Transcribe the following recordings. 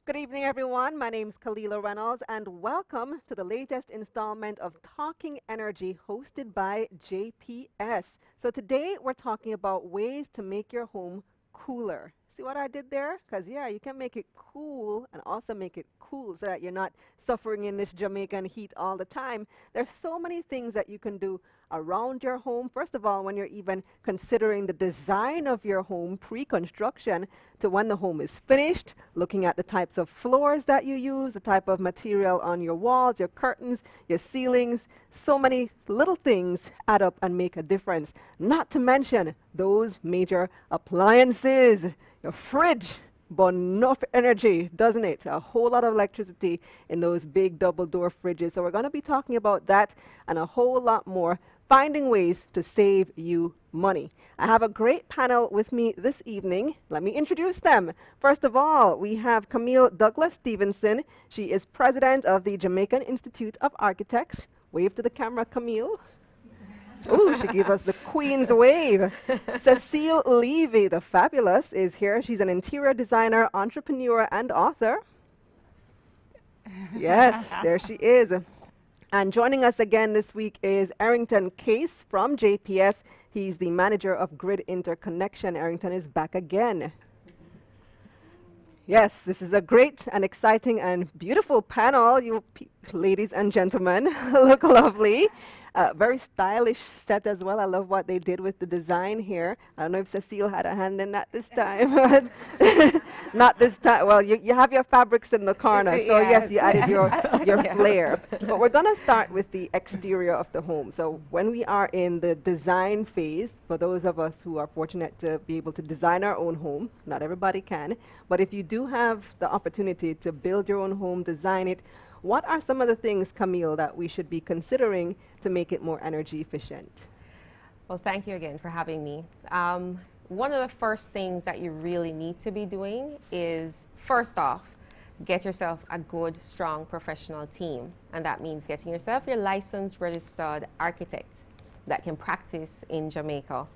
Good evening, everyone. My name's Kalila Reynolds, and welcome to the latest installment of Talking Energy hosted by JPS. So, today we're talking about ways to make your home cooler. See what I did there? Because, yeah, you can make it cool and also make it cool so that you're not suffering in this Jamaican heat all the time. There's so many things that you can do around your home. First of all, when you're even considering the design of your home pre-construction to when the home is finished, looking at the types of floors that you use, the type of material on your walls, your curtains, your ceilings. So many little things add up and make a difference. Not to mention those major appliances. Your fridge burn enough energy, doesn't it? A whole lot of electricity in those big double door fridges. So we're going to be talking about that and a whole lot more, finding ways to save you money. I have a great panel with me this evening. Let me introduce them. First of all, we have Camille Douglas Stevenson. She is president of the Jamaican Institute of Architects. Wave to the camera, Camille. Ooh, she gave us the Queen's wave. Cecile Levy, the fabulous, is here. She's an interior designer, entrepreneur, and author. Yes, there she is. And joining us again this week is Arrington Case from JPS. He's the manager of Grid Interconnection. Arrington is back again. Yes, this is a great and exciting and beautiful panel. You ladies and gentlemen look lovely. Very stylish set as well. I love what they did with the design here. I don't know if Cecile had a hand in that this time. But not this time. Well, you have your fabrics in the corner, so yes, you added your flair. But we're going to start with the exterior of the home. So when we are in the design phase, for those of us who are fortunate to be able to design our own home, not everybody can, but if you do have the opportunity to build your own home, design it, what are some of the things, Camille, that we should be considering to make it more energy efficient? Well, thank you again for having me. One of the first things that you really need to be doing is, first off, get yourself a good, strong professional team. And that means getting yourself your licensed, registered architect that can practice in Jamaica.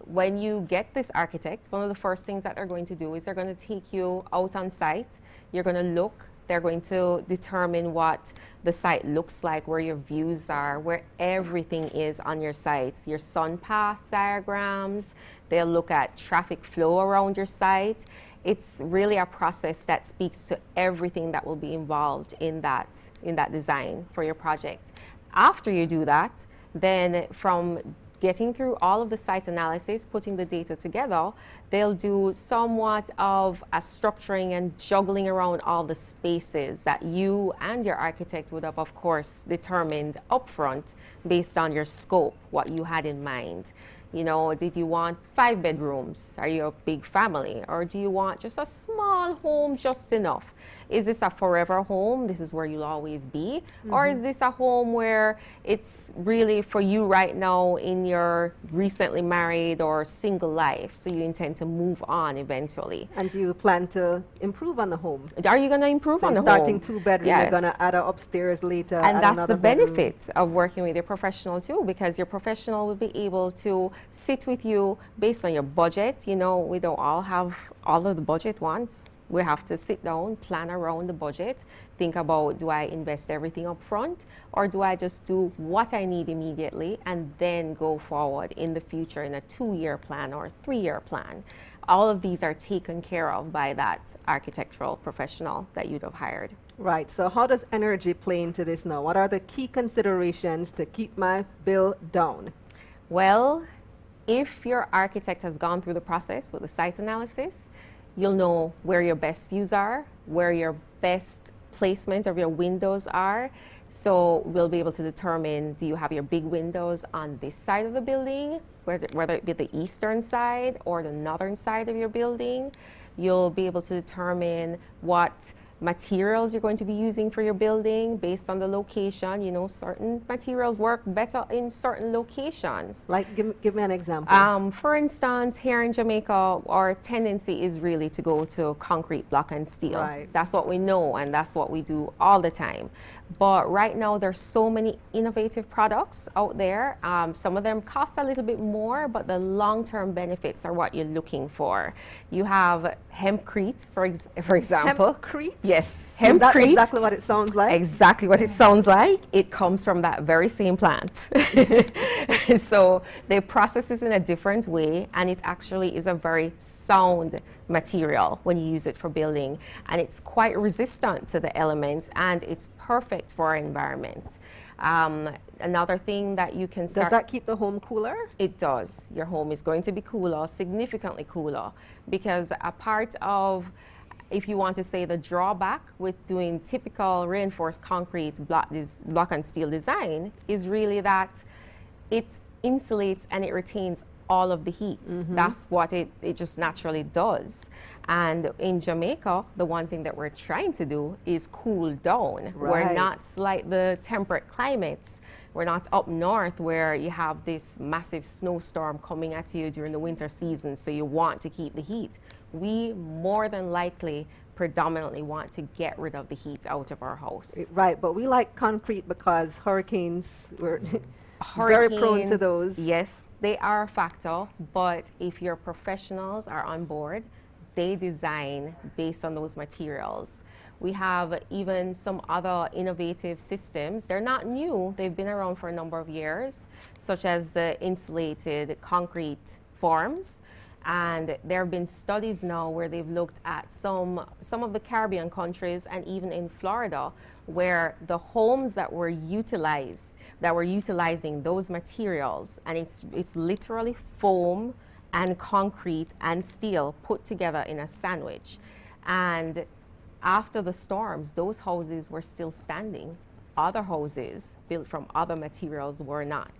When you get this architect, one of the first things that they're going to do is they're going to take you out on site. You're going to look. They're going to determine what the site looks like, where your views are, where everything is on your site, your sun path diagrams. They'll look at traffic flow around your site. It's really a process that speaks to everything that will be involved in that design for your project. After you do that, then from getting through all of the site analysis, putting the data together, they'll do somewhat of a structuring and juggling around all the spaces that you and your architect would have, of course, determined upfront based on your scope, what you had in mind. You know, did you want 5 bedrooms? Are you a big family? Or do you want just a small home, just enough? Is this a forever home? This is where you'll always be? Or is this a home where it's really for you right now in your recently married or single life, so you intend to move on eventually? And do you plan to improve on the home? Are you going to improve So on the home? starting 2 bedroom, Yes. you're going to add an upstairs later. And add that's another the bedroom. benefit of working with your professional too, because your professional will be able to sit with you based on your budget. You know, we don't all have all of the budget once. We have to sit down, plan around the budget, think about, do I invest everything up front, or do I just do what I need immediately and then go forward in the future in a 2-year plan or a 3-year plan? All of these are taken care of by that architectural professional that you'd have hired. Right. So how does energy play into this now? What are the key considerations to keep my bill down? Well, if your architect has gone through the process with the site analysis, you'll know where your best views are, where your best placement of your windows are. So we'll be able to determine, do you have your big windows on this side of the building, whether it be the eastern side or the northern side of your building. You'll be able to determine what materials you're going to be using for your building based on the location. You know, certain materials work better in certain locations. Like, give me an example. For instance, here in Jamaica, our tendency is really to go to concrete, block, and steel. Right. That's what we know, and that's what we do all the time. But right now, there's so many innovative products out there. Some of them cost a little bit more, but the long-term benefits are what you're looking for. You have hempcrete, for example. Hempcrete? Yes, hempcrete. Is that hempcrete. exactly what it sounds like? Exactly what it sounds like. It comes from that very same plant. So they process it in a different way, and it actually is a very sound material when you use it for building, and it's quite resistant to the elements, and it's perfect for our environment. Another thing that you can start... Does that keep the home cooler? It does. Your home is going to be cooler, significantly cooler, because a part of, if you want to say, the drawback with doing typical reinforced concrete block and steel design is really that it insulates and it retains all of the heat. That's what it just naturally does. And in Jamaica, the one thing that we're trying to do is cool down. Right. We're not like the temperate climates. We're not up north where you have this massive snowstorm coming at you during the winter season, so you want to keep the heat. We more than likely predominantly want to get rid of the heat out of our house. Right, but we like concrete because hurricanes, we're very prone to those. Yes, they are a factor, but if your professionals are on board, they design based on those materials. We have even some other innovative systems. They're not new, they've been around for a number of years, such as the insulated concrete forms. And there have been studies now where they've looked at some of the Caribbean countries and even in Florida, where the homes that were utilizing those materials, and it's literally foam and concrete and steel put together in a sandwich. And after the storms, those houses were still standing. Other houses built from other materials were not.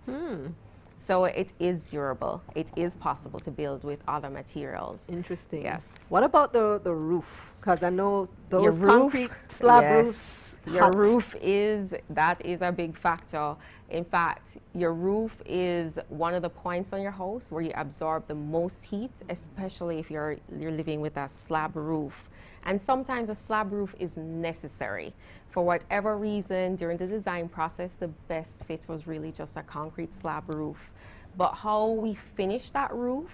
So it is durable. It is possible to build with other materials. Interesting. Yes. What about the roof? Because I know those Your concrete slab yes. roofs. Your roof is a big factor. In fact, your roof is one of the points on your house where you absorb the most heat, especially if you're living with a slab roof. And sometimes a slab roof is necessary. For whatever reason, during the design process, the best fit was really just a concrete slab roof. But how we finish that roof,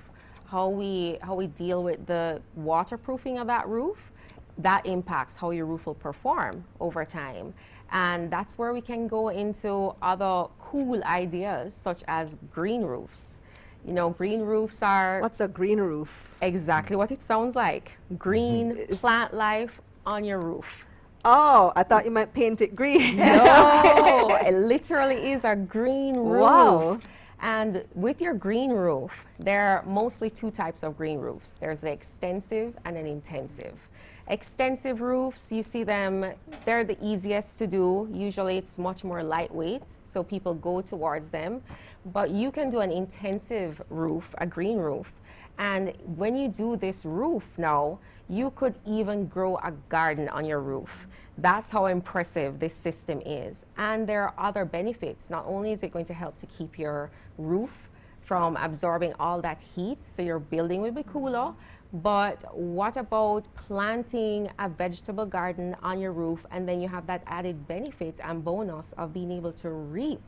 how we deal with the waterproofing of that roof, that impacts how your roof will perform over time. And that's where we can go into other cool ideas, such as green roofs. You know, green roofs are... What's a green roof? Exactly what it sounds like. Green plant life on your roof. Oh, I thought you might paint it green. No, it literally is a green roof. Wow. And with your green roof, there are mostly two types of green roofs. There's the extensive and an intensive. Extensive roofs, you see them, they're the easiest to do. Usually it's much more lightweight, so people go towards them. But you can do an intensive roof, a green roof. And when you do this roof now, you could even grow a garden on your roof. That's how impressive this system is. And there are other benefits. Not only is it going to help to keep your roof from absorbing all that heat, so your building will be cooler, but what about planting a vegetable garden on your roof, and then you have that added benefit and bonus of being able to reap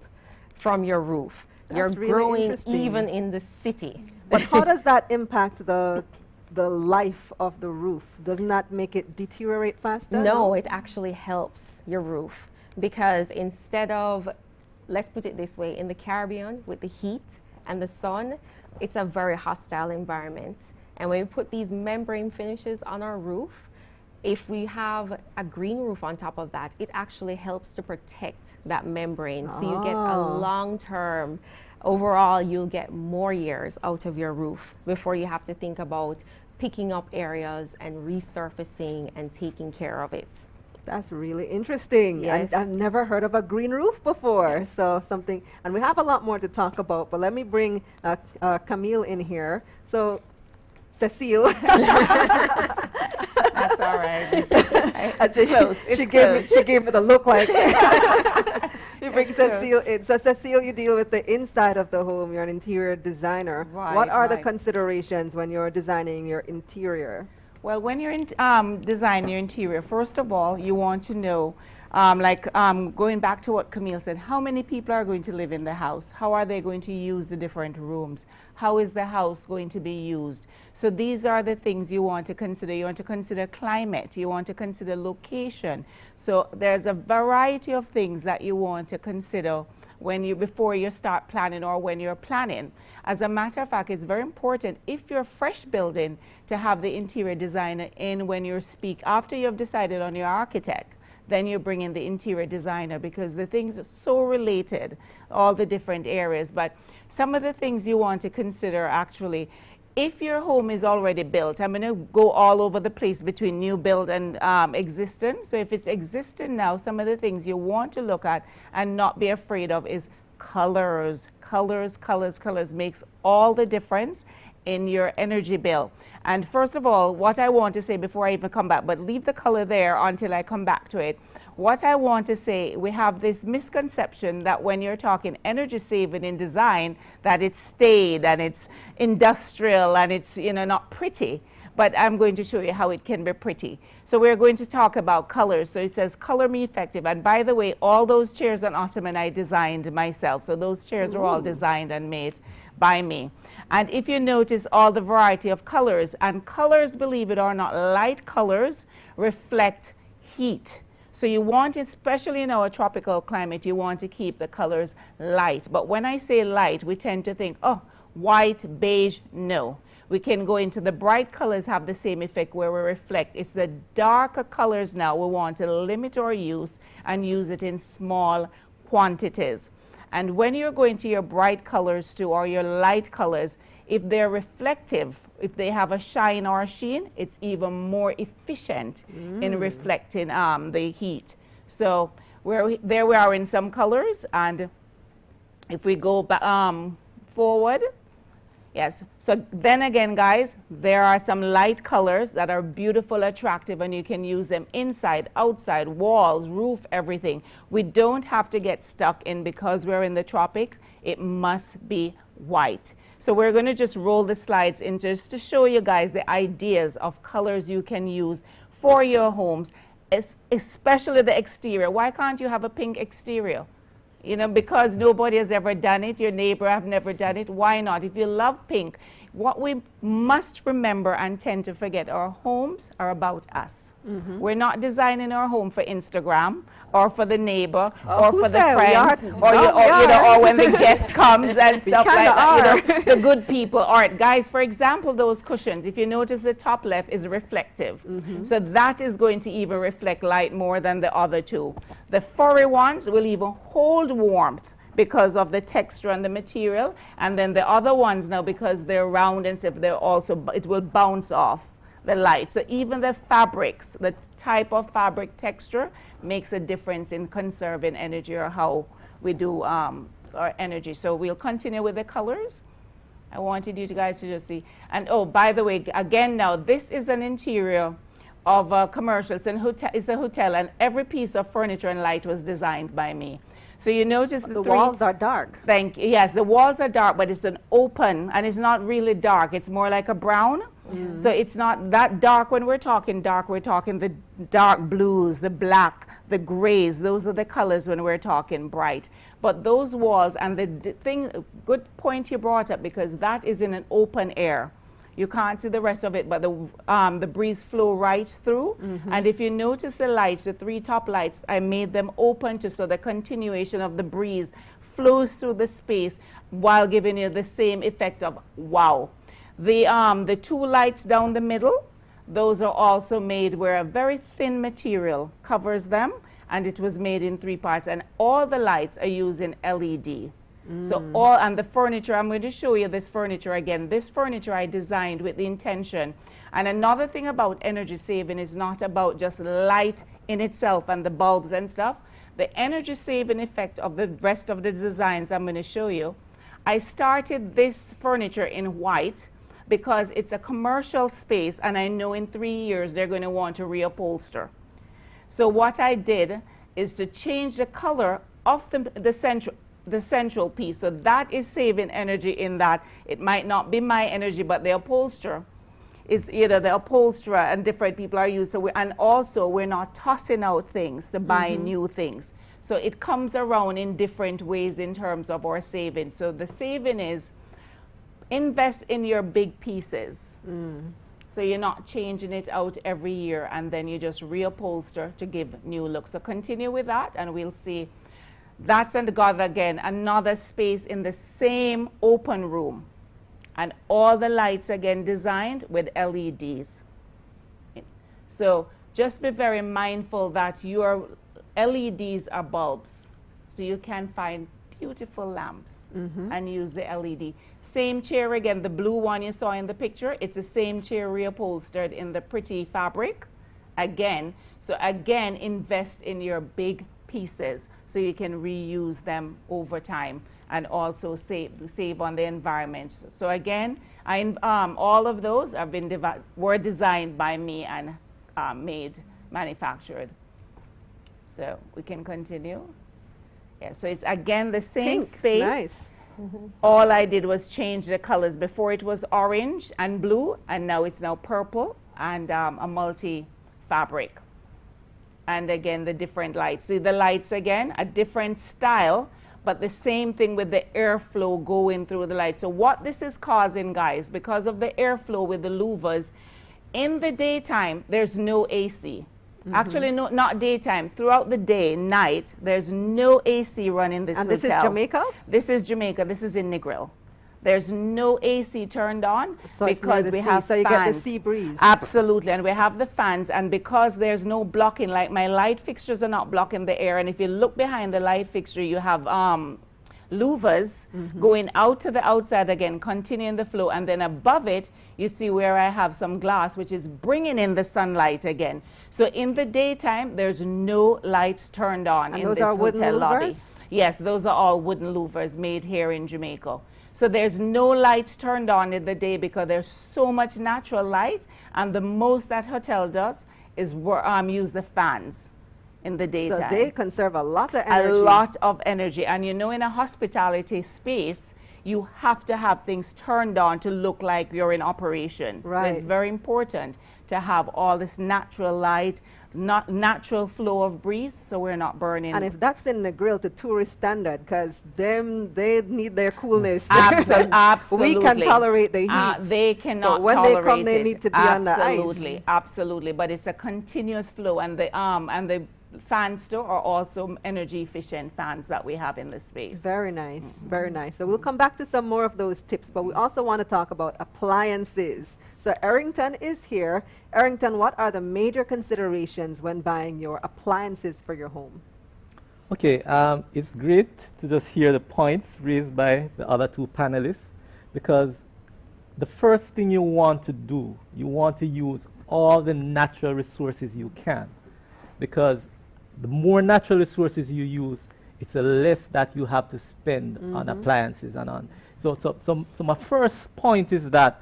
from your roof. You're really growing even in the city. But how does that impact the life of the roof? Doesn't that make it deteriorate faster? No, it actually helps your roof, because instead of, let's put it this way, in the Caribbean with the heat and the sun, it's a very hostile environment. And when we put these membrane finishes on our roof, if we have a green roof on top of that, it actually helps to protect that membrane. So you get a long-term, overall, you'll get more years out of your roof before you have to think about picking up areas and resurfacing and taking care of it. That's really interesting. Yes. I've never heard of a green roof before. Yes. So something, and we have a lot more to talk about, but let me bring Camille in here. So Cecile. That's all right. It's close. She gave me the look like. You bring Cecile in. So Cecile, you deal with the inside of the home. You're an interior designer. Right, What are the right. considerations when you're designing your interior? Well, when you're designing your interior, first of all, you want to know Going back to what Camille said, how many people are going to live in the house? How are they going to use the different rooms? How is the house going to be used? So these are the things you want to consider. You want to consider climate. You want to consider location. So there's a variety of things that you want to consider before you start planning or when you're planning. As a matter of fact, it's very important if you're fresh building to have the interior designer in when you speak after you've decided on your architect. Then you bring in the interior designer because the things are so related, all the different areas. But some of the things you want to consider actually, if your home is already built, I'm going to go all over the place between new build and existing. So if it's existing now, some of the things you want to look at and not be afraid of is colors. Colors makes all the difference in your energy bill. And first of all, what I want to say before I even come back, but leave the color there until I come back to it. What I want to say, we have this misconception that when you're talking energy saving in design, that it's staid and it's industrial and it's, not pretty. But I'm going to show you how it can be pretty. So we're going to talk about colors. So it says color me effective. And by the way, all those chairs and ottoman I designed myself. So those chairs are all designed and made by me. And if you notice all the variety of colors, and colors, believe it or not, light colors reflect heat. So you want, especially in our tropical climate, you want to keep the colors light. But when I say light, we tend to think, oh, white, beige. No. We can go into the bright colors, have the same effect where we reflect. It's the darker colors now we want to limit our use and use it in small quantities. And when you're going to your bright colors too, or your light colors, if they're reflective, if they have a shine or a sheen, it's even more efficient in reflecting the heat. So there we are in some colors. And if we go forward, yes. So then again, guys, there are some light colors that are beautiful, attractive, and you can use them inside, outside, walls, roof, everything. We don't have to get stuck in, because we're in the tropics, it must be white. So we're going to just roll the slides in just to show you guys the ideas of colors you can use for your homes, especially the exterior. Why can't you have a pink exterior? Because nobody has ever done it, your neighbor have never done it, why not? If you love pink, what we must remember and tend to forget, our homes are about us. We're not designing our home for Instagram or for the neighbor or for the friend or when the guest comes and stuff like that. The good people aren't. Guys, for example, those cushions, if you notice the top left is reflective. So that is going to even reflect light more than the other two. The furry ones will even hold warmth because of the texture and the material, and then the other ones now, because they're round and stuff, it will bounce off the light. So even the fabrics, the type of fabric texture makes a difference in conserving energy, or how we do our energy. So we'll continue with the colors. I wanted you guys to just see. And oh, by the way, again now, this is an interior of a commercial. It's a hotel, and every piece of furniture and light was designed by me. So you notice the walls are dark. Thank you. Yes, the walls are dark, but it's an open, and it's not really dark. It's more like a brown. So it's not that dark. When we're talking dark, we're talking the dark blues, the black, the grays. Those are the colors when we're talking bright. But those walls, and the thing, good point you brought up, because that is in an open air. You can't see the rest of it, but the breeze flow right through. And if you notice the lights, the three top lights, I made them open so the continuation of the breeze flows through the space while giving you the same effect of wow. The two lights down the middle, those are also made where a very thin material covers them, and it was made in 3 parts, and all the lights are using LED. So and the furniture, I'm going to show you this furniture again. This furniture I designed with the intention. And another thing about energy saving is not about just light in itself and the bulbs and stuff. The energy saving effect of the rest of the designs I'm going to show you. I started this furniture in white because it's a commercial space, and I know in 3 years they're going to want to reupholster. So what I did is to change the color of the central piece. So that is saving energy in that it might not be my energy, but the upholsterer is, you know, the upholsterer and different people are used. So and also we're not tossing out things to buy new things. So it comes around in different ways in terms of our saving. So the saving is invest in your big pieces. So you're not changing it out every year and then you just reupholster to give new look. So continue with that and we'll see. That's again, another space in the same open room. And all the lights again designed with LEDs. So just be very mindful that your LEDs are bulbs. So you can find beautiful lamps and use the LED. Same chair again, the blue one you saw in the picture, it's the same chair reupholstered in the pretty fabric. Again, so again, invest in your big pieces so you can reuse them over time and also save on the environment. So again, all of those have been were designed by me and manufactured. So we can continue. Yeah, so it's again the same Pink. space. Nice. All I did was change the colors. Before it was orange and blue, and now it's purple and a multi fabric. And again, the different lights. See the lights again, a different style, but the same thing with the airflow going through the light. So what this is causing, guys, because of the airflow with the louvers, in the daytime, there's no AC. Actually, no, not daytime. Throughout the day, night, there's no AC running this hotel. And this is Jamaica? This is Jamaica. This is in Negril. There's no AC turned on So because we have so you fans. get the sea breeze. Absolutely, and we have the fans, and because there's no blocking, like my light fixtures are not blocking the air, and if you look behind the light fixture, you have louvers going out to the outside again, continuing the flow, and then above it, you see where I have some glass, which is bringing in the sunlight again. So in the daytime, there's no lights turned on And in those this are wooden hotel lobby. louvers? Yes, those are all wooden louvers made here in Jamaica. So there's no lights turned on in the day because there's so much natural light, and the most that hotel does is use the fans in the daytime. So they conserve a lot of energy. A lot of energy. And you know, in a hospitality space, you have to have things turned on to look like you're in operation. Right. So it's very important to have all this natural light, not natural flow of breeze, so we're not burning. And if that's in the grill to tourist standard, because they need their coolness. Absolutely. We can tolerate the heat. They cannot But when tolerate they come, they it. need to be on the ice. Absolutely, absolutely. But it's a continuous flow, and the fans too are also energy efficient fans that we have in this space. Very nice, very nice. So we'll come back to some more of those tips, but we also want to talk about appliances. So Errington is here. Errington, what are the major considerations when buying your appliances for your home? Okay, it's great to just hear the points raised by the other two panelists, because the first thing you want to do, you want to use all the natural resources you can, because the more natural resources you use, it's the less that you have to spend on appliances and on. So my first point is that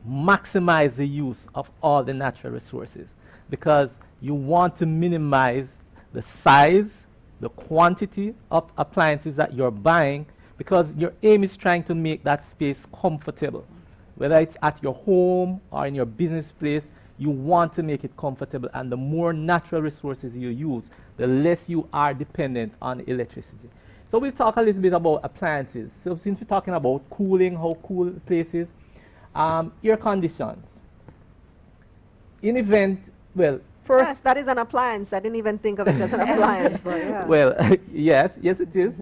maximize the use of all the natural resources, because you want to minimize the size, the quantity of appliances that you're buying, because your aim is trying to make that space comfortable. Whether it's at your home or in your business place, you want to make it comfortable, and the more natural resources you use, the less you are dependent on electricity. So we'll talk a little bit about appliances. So since we're talking about cooling, how cool the place is, air conditions. In event, well, first... Yes, that is an appliance. I didn't even think of it as an appliance. But yeah. Well, yes it is.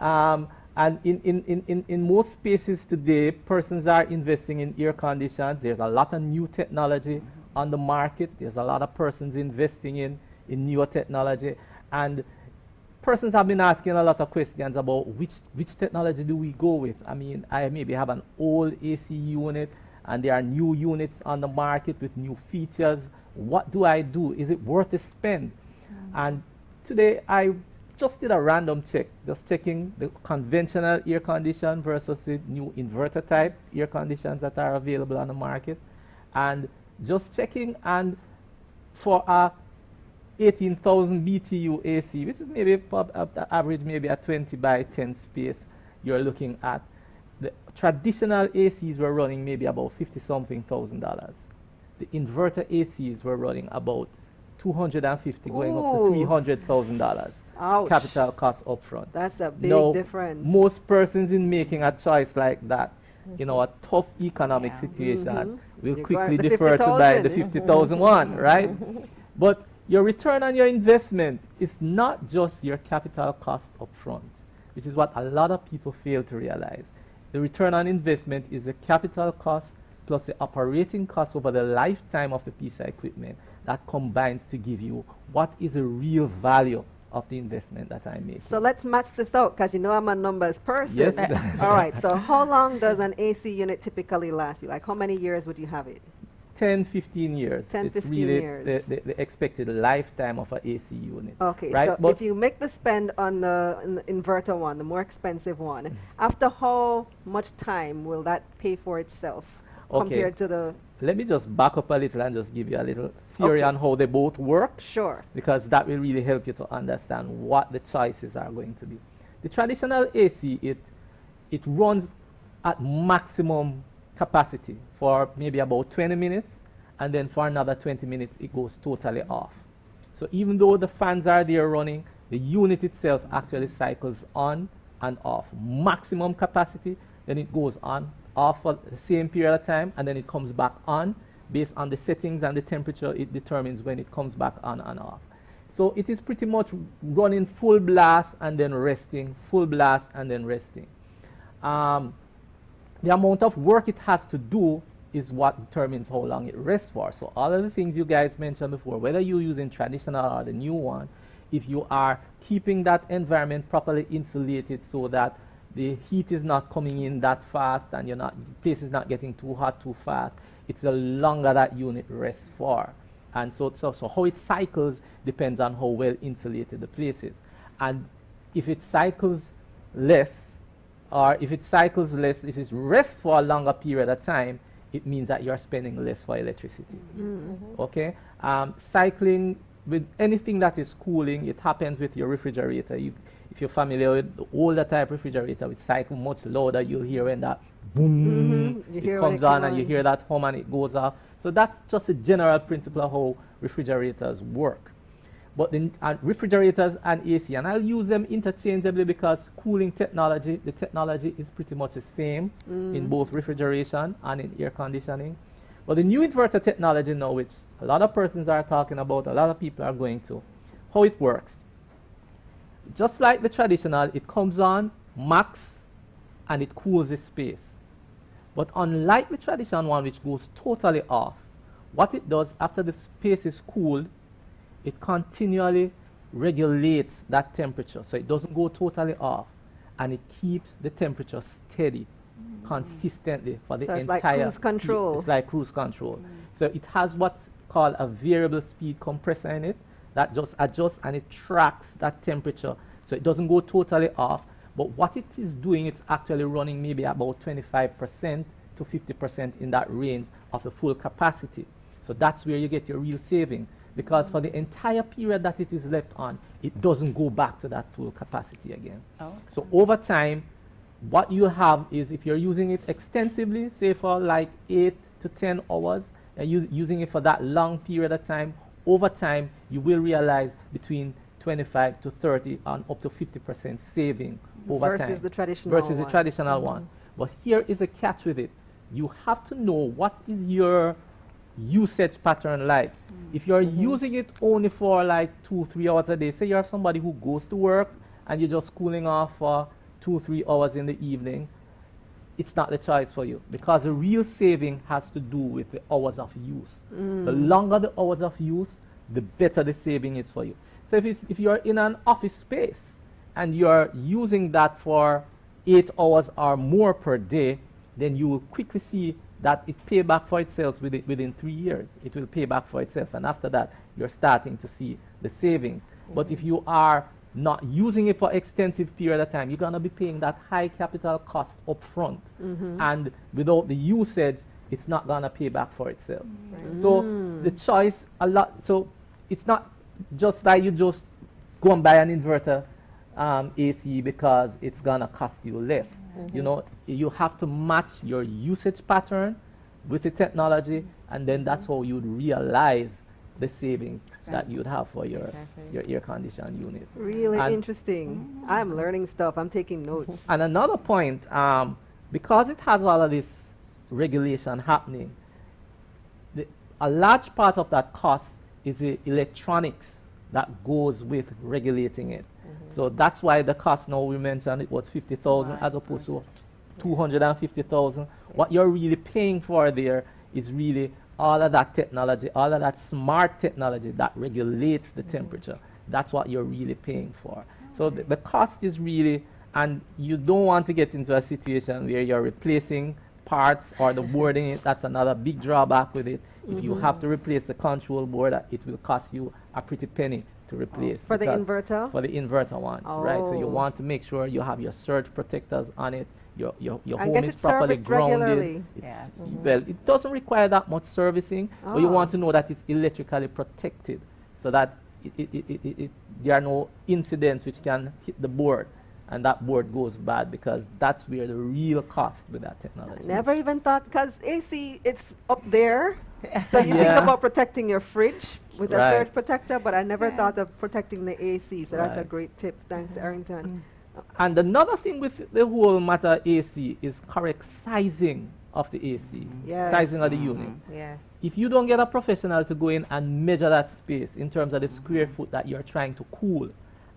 And in most spaces today, persons are investing in air conditions. There's a lot of new technology on the market. There's a lot of persons investing in newer technology. And persons have been asking a lot of questions about which technology do we go with. I mean, I maybe have an old AC unit, and there are new units on the market with new features. What do I do? Is it worth the spend? And today I just did a random check, just checking the conventional air condition versus the new inverter type air conditions that are available on the market, and just checking, and for a 18,000 BTU AC, which is maybe average maybe a 20 by 10 space, you're looking at the traditional ACs were running maybe about $50-something thousand. the inverter ACs were running about 250 going up to Ooh. $300,000 Ouch. capital cost upfront. That's a big Now, difference. most persons in making a choice like that, in our tough economic Yeah. situation, will You quickly got the defer to buy the 50,000. 50,000 one, right? But your return on your investment is not just your capital cost upfront, which is what a lot of people fail to realize. The return on investment is the capital cost plus the operating cost over the lifetime of the piece of equipment that combines to give you what is the real value of the investment that I make. So let's match this out, because you know I'm a numbers person. Yes. All right, so how long does an AC unit typically last you? Like how many years would you have it? 10, 15 years. 10, it's 15 really years. the expected lifetime of an AC unit. Okay, right? so But if you make the spend on the inverter one, the more expensive one, after how much time will that pay for itself compared to the... let me just back up a little and just give you a little theory Okay. on how they both work, Sure. because that will really help you to understand what the choices are going to be. The traditional AC, it runs at maximum capacity for maybe about 20 minutes, and then for another 20 minutes it goes totally off. So even though the fans are there running, the unit itself actually cycles on and off. Maximum capacity, then it goes on, off for the same period of time, and then it comes back on. Based on the settings and the temperature, it determines when it comes back on and off. So it is pretty much running full blast and then resting, full blast and then resting. The amount of work it has to do is what determines how long it rests for. So all of the things you guys mentioned before, whether you're using traditional or the new one, if you are keeping that environment properly insulated so that the heat is not coming in that fast and the place is not getting too hot too fast, it's the longer that unit rests for. And so how it cycles depends on how well insulated the place is. And if it cycles less, if it rests for a longer period of time, it means that you're spending less for electricity. Okay? Cycling with anything that is cooling, it happens with your refrigerator. If you're familiar with the older type refrigerator, it cycle much louder. You'll hear when that boom, it comes on and you hear that hum and it goes off. So that's just a general principle of how refrigerators work. But the refrigerators and AC, and I'll use them interchangeably because cooling technology, the technology is pretty much the same in both refrigeration and in air conditioning. But the new inverter technology now, which a lot of persons are talking about, a lot of people are going to, how it works. Just like the traditional, it comes on max and it cools the space. But unlike the traditional one, which goes totally off, what it does after the space is cooled, it continually regulates that temperature. So it doesn't go totally off, and it keeps the temperature steady consistently for the So it's entire like cruise control. It's like cruise control. So it has what's called a variable speed compressor in it that just adjusts and it tracks that temperature. So it doesn't go totally off, but what it is doing, it's actually running maybe about 25% to 50% in that range of the full capacity. So that's where you get your real saving, because for the entire period that it is left on, it doesn't go back to that full capacity again. Oh. So over time, what you have is, if you're using it extensively, say for like 8 to 10 hours, and using it for that long period of time, over time, you will realize between 25 to 30 and up to 50% saving over time. Versus the traditional Versus the one. traditional one. But here is a catch with it. You have to know what is your usage pattern like. If you're using it only for like 2-3 hours a day, say you're somebody who goes to work and you're just cooling off for 2-3 hours in the evening, it's not the choice for you, because the real saving has to do with the hours of use. The longer the hours of use, the better the saving is for you. So if you're in an office space and you're using that for 8 hours or more per day, then you will quickly see that it pay back for itself within 3 years. It will pay back for itself, and after that, you're starting to see the savings. But if you are not using it for extensive period of time, you're going to be paying that high capital cost up front. And without the usage, it's not going to pay back for itself. So the choice so it's not just that you just go and buy an inverter AC because it's going to cost you less. You know, you have to match your usage pattern with the technology, And then that's how you'd realize the savings that you'd have for your Exactly. air conditioned unit. Really And- interesting. I'm learning stuff. I'm taking notes. And another point, because it has all of this regulation happening, a large part of that cost is the electronics that goes with regulating it. So that's why the cost now we mentioned it was 50,000 as opposed to 250,000. What you're really paying for there is really all of that technology, all of that smart technology that regulates the temperature. That's what you're really paying for. So the cost is really, and you don't want to get into a situation where you're replacing parts or the board in it. That's another big drawback with it. If you have to replace the control board, it will cost you a pretty penny to replace. For the because- inverter? For the inverter ones, right? So you Oh. want to make sure you have your surge protectors on it, your And home get is it properly serviced grounded. regularly. Yes. Well, it doesn't require that much servicing, but you Ah. want to know that it's electrically protected so that there are no incidents which can hit the board and that board goes bad, because that's where the real cost with that technology. Never even thought, because AC, it's up there. So you Yeah. think about protecting your fridge with a Right. surge protector, but I never Yes. thought of protecting the AC. So that's a Right. great tip. Thanks, Arrington. And another thing with the whole matter AC is correct sizing of the AC, Yes. sizing of the unit. Yes. If you don't get a professional to go in and measure that space in terms of the square foot that you're trying to cool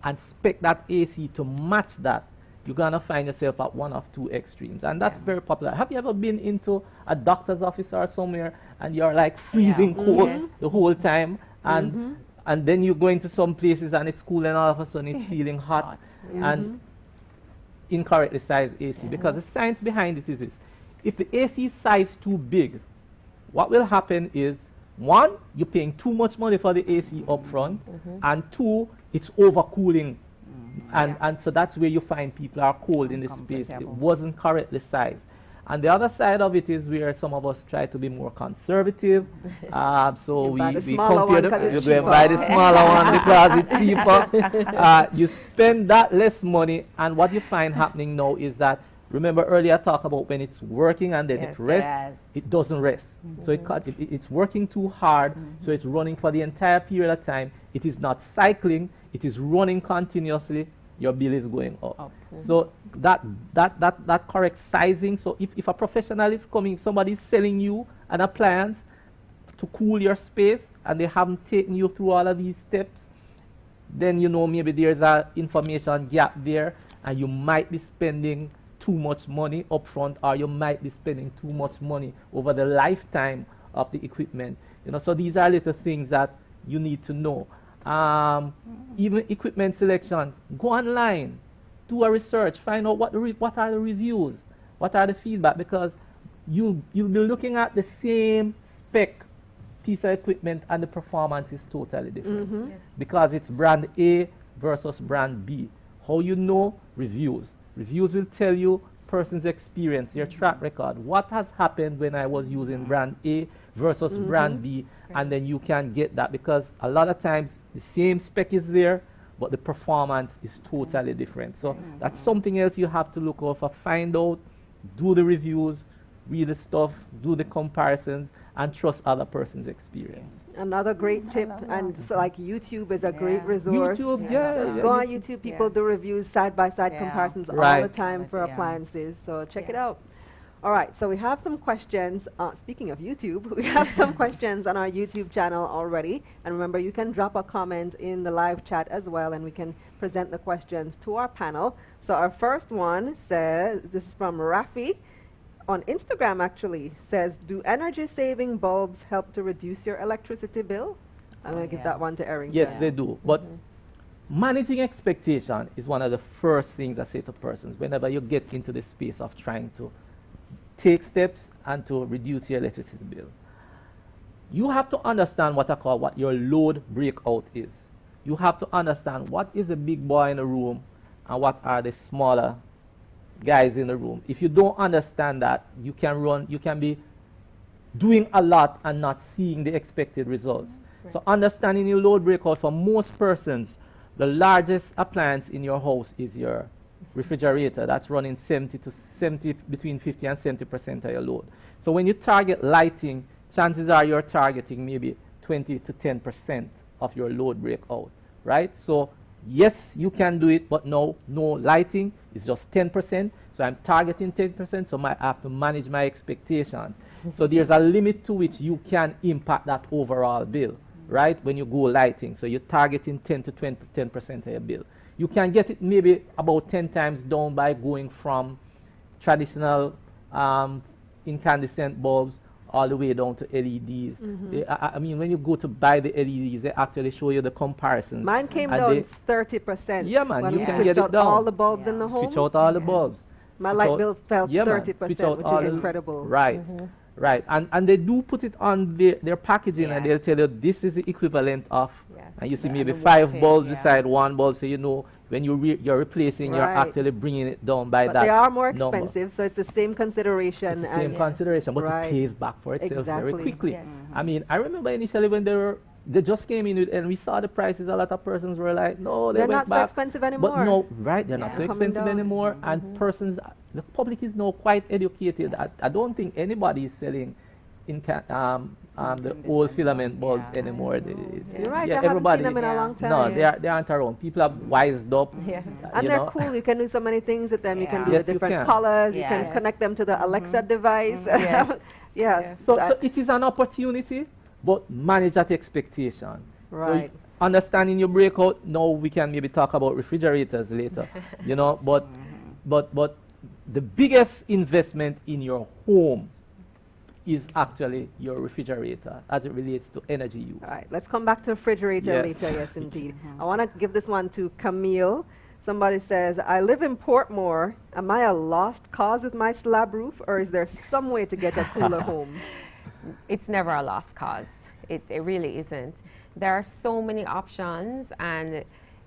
and spec that AC to match that, you're going to find yourself at one of two extremes. And that's very popular. Have you ever been into a doctor's office or somewhere and you're like freezing cold Yes. the whole time? And then you go into some places and it's cool and all of a sudden it's feeling hot. And incorrectly sized AC. Because the science behind it is this. If the AC is sized too big, what will happen is, one, you're paying too much money for the AC up front, and two, it's overcooling. And so that's where you find people are cold in this space. It Uncomfortable. wasn't correctly sized. And the other side of it is where some of us try to be more conservative. So You we, buy the we smaller compare one the, 'cause it's you go and buy the cheaper. smaller one because it's cheaper. You spend that less money, and what you find happening now is that, remember earlier I talked about when it's working and then Yes. it rests, Yes. it doesn't rest. So it's working too hard, so it's running for the entire period of time. It is not cycling, it is running continuously. Your bill is going up. So that correct sizing. So if a professional is coming, somebody's selling you an appliance to cool your space and they haven't taken you through all of these steps, then you know maybe there's a information gap there and you might be spending too much money up front, or you might be spending too much money over the lifetime of the equipment. So these are little things that you need to know. Even equipment selection, go online, do a research, find out what are the reviews, what are the feedback, because you'll be looking at the same spec piece of equipment and the performance is totally different because it's brand A versus brand B. How you know? Reviews. Reviews will tell you person's experience, your track record, what has happened when I was using brand A versus brand B, and then you can get that, because a lot of times the same spec is there, but the performance is totally different. So that's something else you have to look out for. Find out, do the reviews, read the stuff, do the comparisons, and trust other person's experience. Another great tip, and so like YouTube is a great resource. YouTube, So yeah. go on YouTube, people do reviews, side-by-side Yeah. comparisons all the Right. time for Yeah. appliances, so check it out. All right, so we have some questions. Speaking of YouTube, we have some questions on our YouTube channel already. And remember, you can drop a comment in the live chat as well, and we can present the questions to our panel. So our first one says, this is from Rafi on Instagram actually, says, do energy-saving bulbs help to reduce your electricity bill? I'm going to give Yeah. that one to Arrington. Yes, they do. But managing expectation is one of the first things I say to persons whenever you get into the space of trying to take steps and to reduce your electricity bill. You have to understand what I call what your load breakout is. You have to understand what is the big boy in the room and what are the smaller guys in the room. If you don't understand that, you can be doing a lot and not seeing the expected results. So understanding your load breakout, for most persons, the largest appliance in your house is your refrigerator. That's running between 50 and 70% of your load. So when you target lighting, chances are you're targeting maybe 20 to 10% of your load breakout, right? So yes, you can do it, but no lighting is just 10%. So I'm targeting 10%, so I have to manage my expectations. So there's a limit to which you can impact that overall bill, right? When you go lighting, so you're targeting 10 to 10% of your bill. You can get it maybe about 10 times down by going from traditional incandescent bulbs all the way down to LEDs. I mean, when you go to buy the LEDs, they actually show you the comparisons. Mine came down 30%. Yeah, man, when you we can switched get it out down. all the bulbs in the home. Switch out all the bulbs. My Switch light out- bill fell yeah, man, 30%, switch out all which is the- incredible. Right, right. And they do put it on their packaging, and they'll tell you this is the equivalent of, Yes. and you see Yeah, maybe the 5 wattage, bulbs yeah. beside 1 bulb, so you know when you're replacing, you're Right. actually bringing it down by But that they are more number. expensive, so it's the same consideration. It's the same and consideration, but Right. it pays back for itself very Exactly. quickly. Yes. I mean, I remember initially when they just came in with, and we saw the prices, a lot of persons were like, no, they They're went not so back. expensive anymore. But no, right, they're not so They're coming expensive down. anymore, and persons, the public is now quite educated. I don't think anybody is selling the old filament bulbs Yeah. anymore. You're right, Yeah, I haven't everybody, seen them in a Yeah. long time. no, Yes. they aren't around. People have wised up. Yeah. And you they're know. cool. You can do so many things with them. You can Yeah. do Yes, the you different can. colors. You Yes. can connect them to the Alexa device. Yes. Yeah. Yes. So it is an opportunity, but manage that expectation. Right. So understanding your breakout, now we can maybe talk about refrigerators later, you know, but the biggest investment in your home is actually your refrigerator as it relates to energy use. All right. Let's come back to refrigerator Yes. later. Yes, indeed. I want to give this one to Camille. Somebody says, I live in Portmore. Am I a lost cause with my slab roof, or is there some way to get a cooler home? It's never a lost cause. It really isn't. There are so many options, and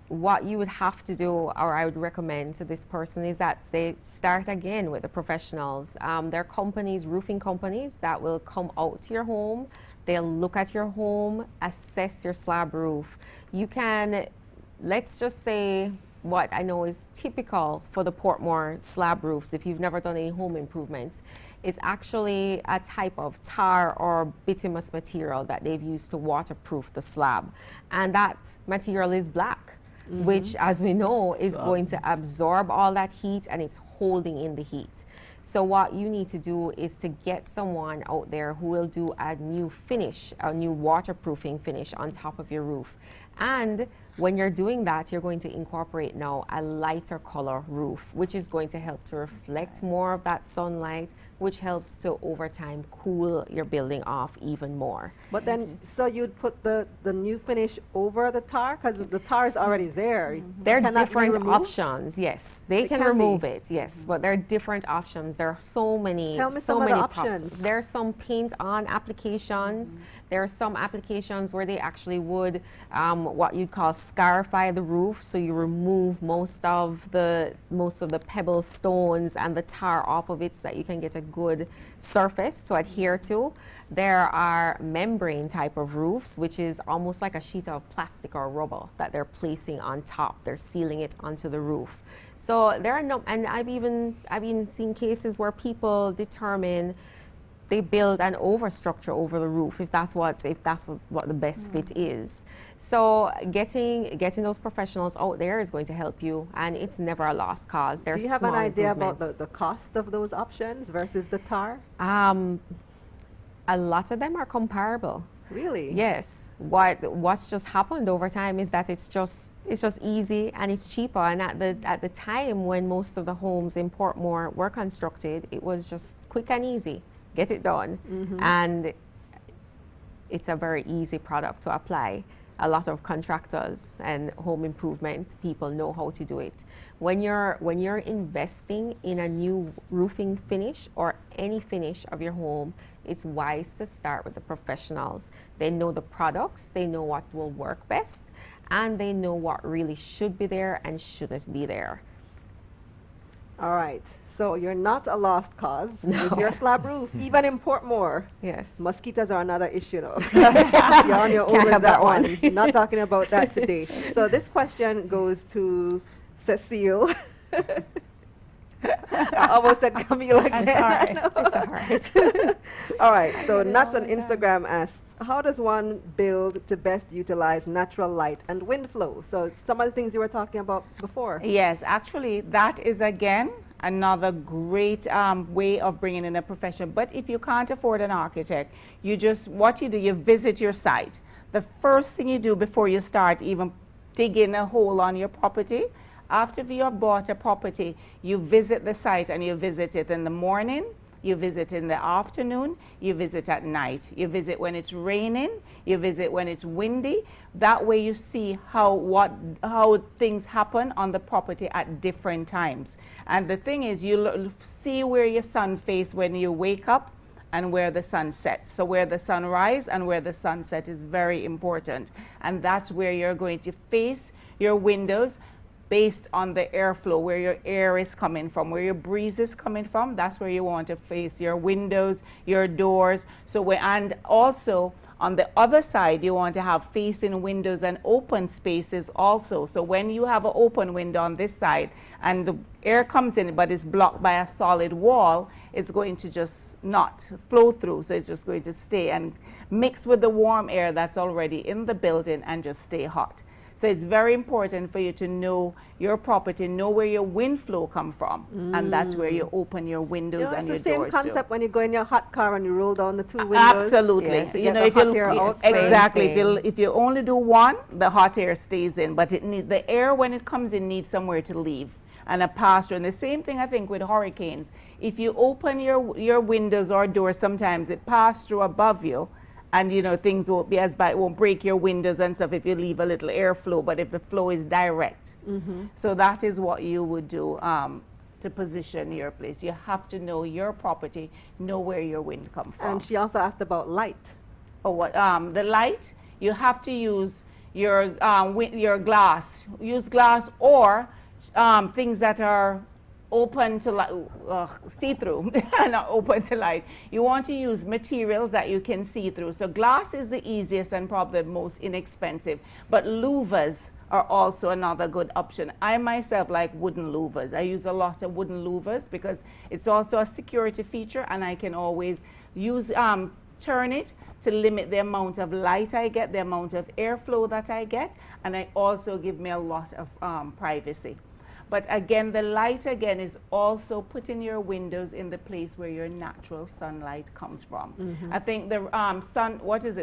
what you would have to do, or I would recommend to this person, is that they start again with the professionals. There are companies, roofing companies, that will come out to your home. They'll look at your home, assess your slab roof. You can, let's just say, what I know is typical for the Portmore slab roofs, if you've never done any home improvements, it's actually a type of tar or bituminous material that they've used to waterproof the slab. And that material is black, which, as we know, is going to absorb all that heat, and it's holding in the heat. So what you need to do is to get someone out there who will do a new finish, a new waterproofing finish on top of your roof. And when you're doing that, you're going to incorporate now a lighter color roof, which is going to help to reflect more of that sunlight, which helps to, over time, cool your building off even more. But then, so you'd put the new finish over the tar? Because the tar is already there. There are Can that be different removed? options, yes. They can can remove be. it, yes. But there are different options. There are so many, Tell me so some of the many options. There are some paint-on applications. There are some applications where they actually would, what you'd call scarify the roof. So you remove most of the pebble stones and the tar off of it so that you can get a good surface to adhere to. There are membrane type of roofs, which is almost like a sheet of plastic or rubber that they're placing on top. They're sealing it onto the roof. So there are no, and I've even seen cases where people determine they build an overstructure over the roof if that's what the best fit is. So getting those professionals out there is going to help you, and it's never a lost cause. Do you have an idea about the cost of those options versus the tar? A lot of them are comparable. Really? Yes. What's just happened over time is that it's just easy and it's cheaper. And at the time when most of the homes in Portmore were constructed, it was just quick and easy. Get it done. And it's a very easy product to apply. A lot of contractors and home improvement people know how to do it. When you're investing in a new roofing finish or any finish of your home, it's wise to start with the professionals. They know the products, they know what will work best, and they know what really should be there and shouldn't be there. All right. So you're not a lost cause No. with your slab roof, even in Portmore. Yes. Mosquitoes are another issue, though. You're on your own Can't with have that that one. one. Not talking about that today. So this question goes to Cecile. I almost said Camille again. It's all right. All right, so Nuts on Instagram asks, how does one build to best utilize natural light and wind flow? So some of the things you were talking about before. Yes, actually, that is again another great way of bringing in a professional. But if you can't afford an architect, you just, what you do, you visit your site. The first thing you do before you start even digging a hole on your property, after you have bought a property, you visit the site, and you visit it in the morning, you visit in the afternoon, you visit at night. You visit when it's raining, you visit when it's windy. That way you see how things happen on the property at different times. And the thing is, you see where your sun faces when you wake up and where the sun sets. So where the sun rises and where the sunset is very important. And that's where you're going to face your windows based on the airflow, where your air is coming from, where your breeze is coming from. That's where you want to face your windows, your doors. And also on the other side, you want to have facing windows and open spaces also. So when you have an open window on this side and the air comes in but it's blocked by a solid wall, it's going to just not flow through. So it's just going to stay and mix with the warm air that's already in the building and just stay hot. So it's very important for you to know your property, know where your wind flow come from, and that's where you open your windows and your doors. It's the same concept when you go in your hot car and you roll down the two windows. Absolutely. Yes, You know, if you exactly, if you only do one, the hot air stays in, but the air when it comes in needs somewhere to leave and a pass through. And the same thing I think with hurricanes. If you open your windows or doors, sometimes it passes through above you. And you know, things won't be as bad, it won't break your windows and stuff if you leave a little airflow, but if the flow is direct. So that is what you would do to position your place. You have to know your property, know where your wind comes from. And she also asked about light. Oh, what the light, you have to use your glass. Use glass or things that are open to light, see-through, not open to light. You want to use materials that you can see through. So glass is the easiest and probably the most inexpensive, but louvers are also another good option. I myself like wooden louvers. I use a lot of wooden louvers because it's also a security feature, and I can always use turn it to limit the amount of light I get, the amount of airflow that I get, and it also give me a lot of privacy. But again, the light again is also putting your windows in the place where your natural sunlight comes from. I think the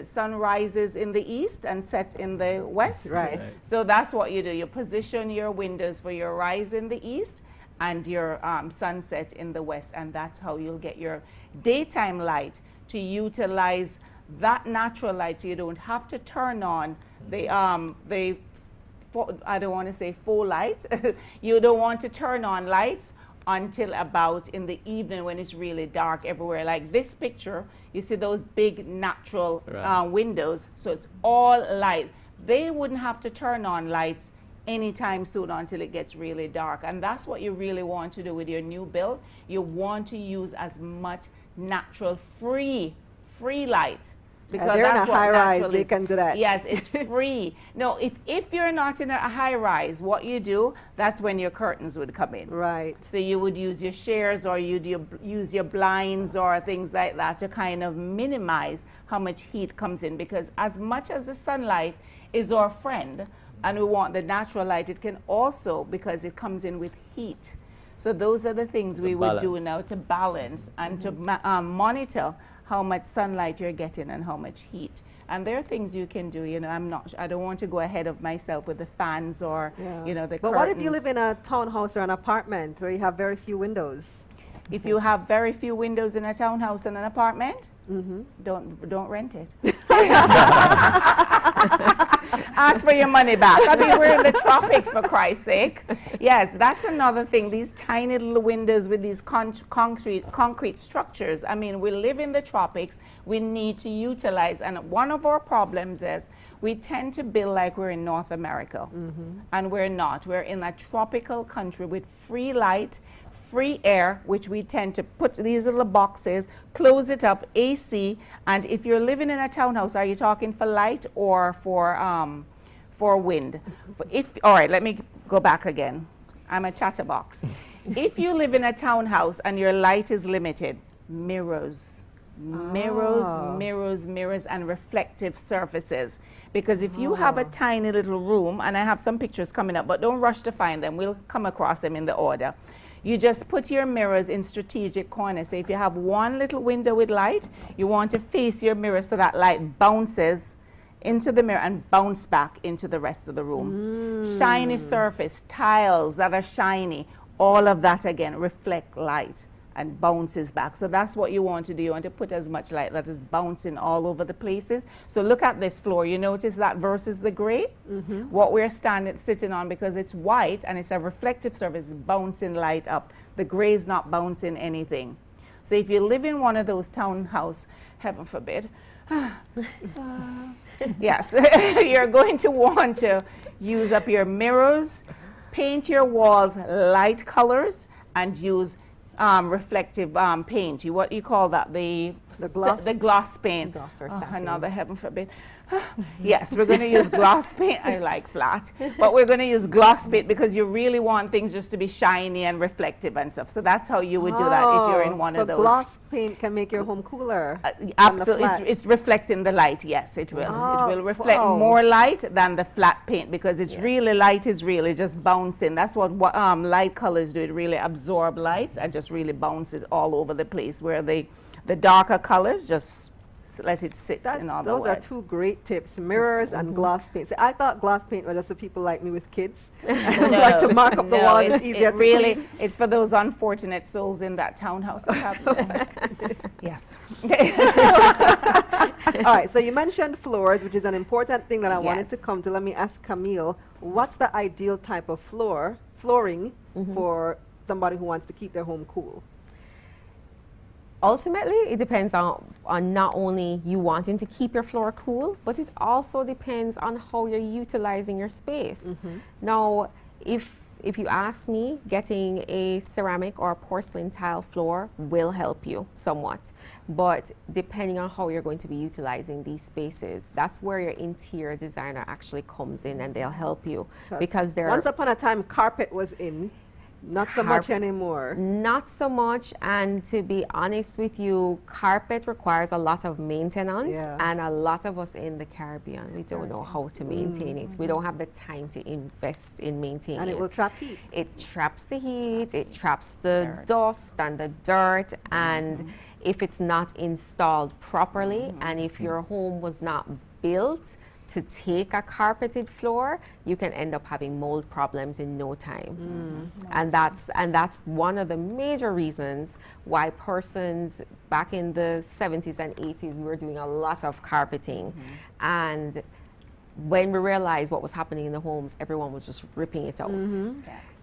sun rises in the east and sets in the west. Right. So that's what you do. You position your windows for your rise in the east and your sunset in the west. And that's how you'll get your daytime light to utilize that natural light. So you don't have to turn on the I don't want to say faux light. You don't want to turn on lights until about in the evening when it's really dark everywhere. Like this picture, you see those big natural windows, so it's all light. They wouldn't have to turn on lights anytime soon until it gets really dark. And that's what you really want to do with your new build. You want to use as much natural free light. Because they're that's in a what high rise, natural they is. can do that. Yes, it's free. No, if you're not in a high rise, what you do, that's when your curtains would come in. Right. So you would use your shares or you'd use your blinds or things like that to kind of minimize how much heat comes in. Because as much as the sunlight is our friend and we want the natural light, it can also, because it comes in with heat. So those are the things we would do now to balance and to monitor how much sunlight you're getting and how much heat. And there are things you can do. You know, I don't want to go ahead of myself with the fans or, you know, the But curtains. what if you live in a townhouse or an apartment where you have very few windows? If you have very few windows in a townhouse and an apartment, don't rent it. Ask for your money back. I mean, we're in the tropics, for Christ's sake. Yes, that's another thing. These tiny little windows with these concrete structures. I mean, we live in the tropics. We need to utilize. And one of our problems is we tend to build like we're in North America. And we're not. We're in a tropical country with free light, free air, which we tend to put these little boxes, close it up, AC. And if you're living in a townhouse, are you talking for light or for wind? All right, let me go back again. I'm a chatterbox. If you live in a townhouse and your light is limited, mirrors. Mirrors, and reflective surfaces. Because if you have a tiny little room, and I have some pictures coming up, but don't rush to find them. We'll come across them in the order. You just put your mirrors in strategic corners. So if you have one little window with light, you want to face your mirror so that light bounces into the mirror and bounce back into the rest of the room. Shiny surface, tiles that are shiny, all of that again reflect light and bounces back. So that's what you want to do. You want to put as much light that is bouncing all over the places. So look at this floor. You notice that versus the gray? What we're sitting on, because it's white and it's a reflective surface, bouncing light up. The gray is not bouncing anything. So if you live in one of those townhouse, heaven forbid, yes, you're going to want to use up your mirrors, paint your walls light colors, and use reflective paint. What you call that? The gloss paint. Gloss or satin. Another heaven forbid. Yes, we're going to use gloss paint. I like flat, but we're going to use gloss paint because you really want things just to be shiny and reflective and stuff. So that's how you would do that if you're in one of those. So gloss paint can make your home cooler. Absolutely, it's reflecting the light. Yes, it will. It will reflect more light than the flat paint because it's really light is really just bouncing. That's what light colors do. It really absorb light and just really bounce it all over the place. Where the darker colors just let it sit. In other those words. are two great tips: mirrors and gloss paint. See, I thought gloss paint was just for people like me with kids. Like to mark up the wall. It's easier to really clean. it's for those unfortunate souls in that townhouse. Yes. All right, so you mentioned floors, which is an important thing that I wanted to come to. Let me ask Camille, what's the ideal type of flooring for somebody who wants to keep their home cool? Ultimately, it depends on not only you wanting to keep your floor cool, but it also depends on how you're utilizing your space. Now, if you ask me, getting a ceramic or a porcelain tile floor will help you somewhat. But depending on how you're going to be utilizing these spaces, that's where your interior designer actually comes in and they'll help you. Because once upon a time, carpet was in. Not so much anymore. Not so much, and to be honest with you, carpet requires a lot of maintenance, and a lot of us in the Caribbean, we don't know how to maintain it. We don't have the time to invest in maintaining it. And it will trap heat. It traps the heat, it traps the dust and the dirt, and if it's not installed properly, and if your home was not built to take a carpeted floor, you can end up having mold problems in no time. And that's one of the major reasons why persons back in the 70s and 80s, we were doing a lot of carpeting. And when we realized what was happening in the homes, everyone was just ripping it out.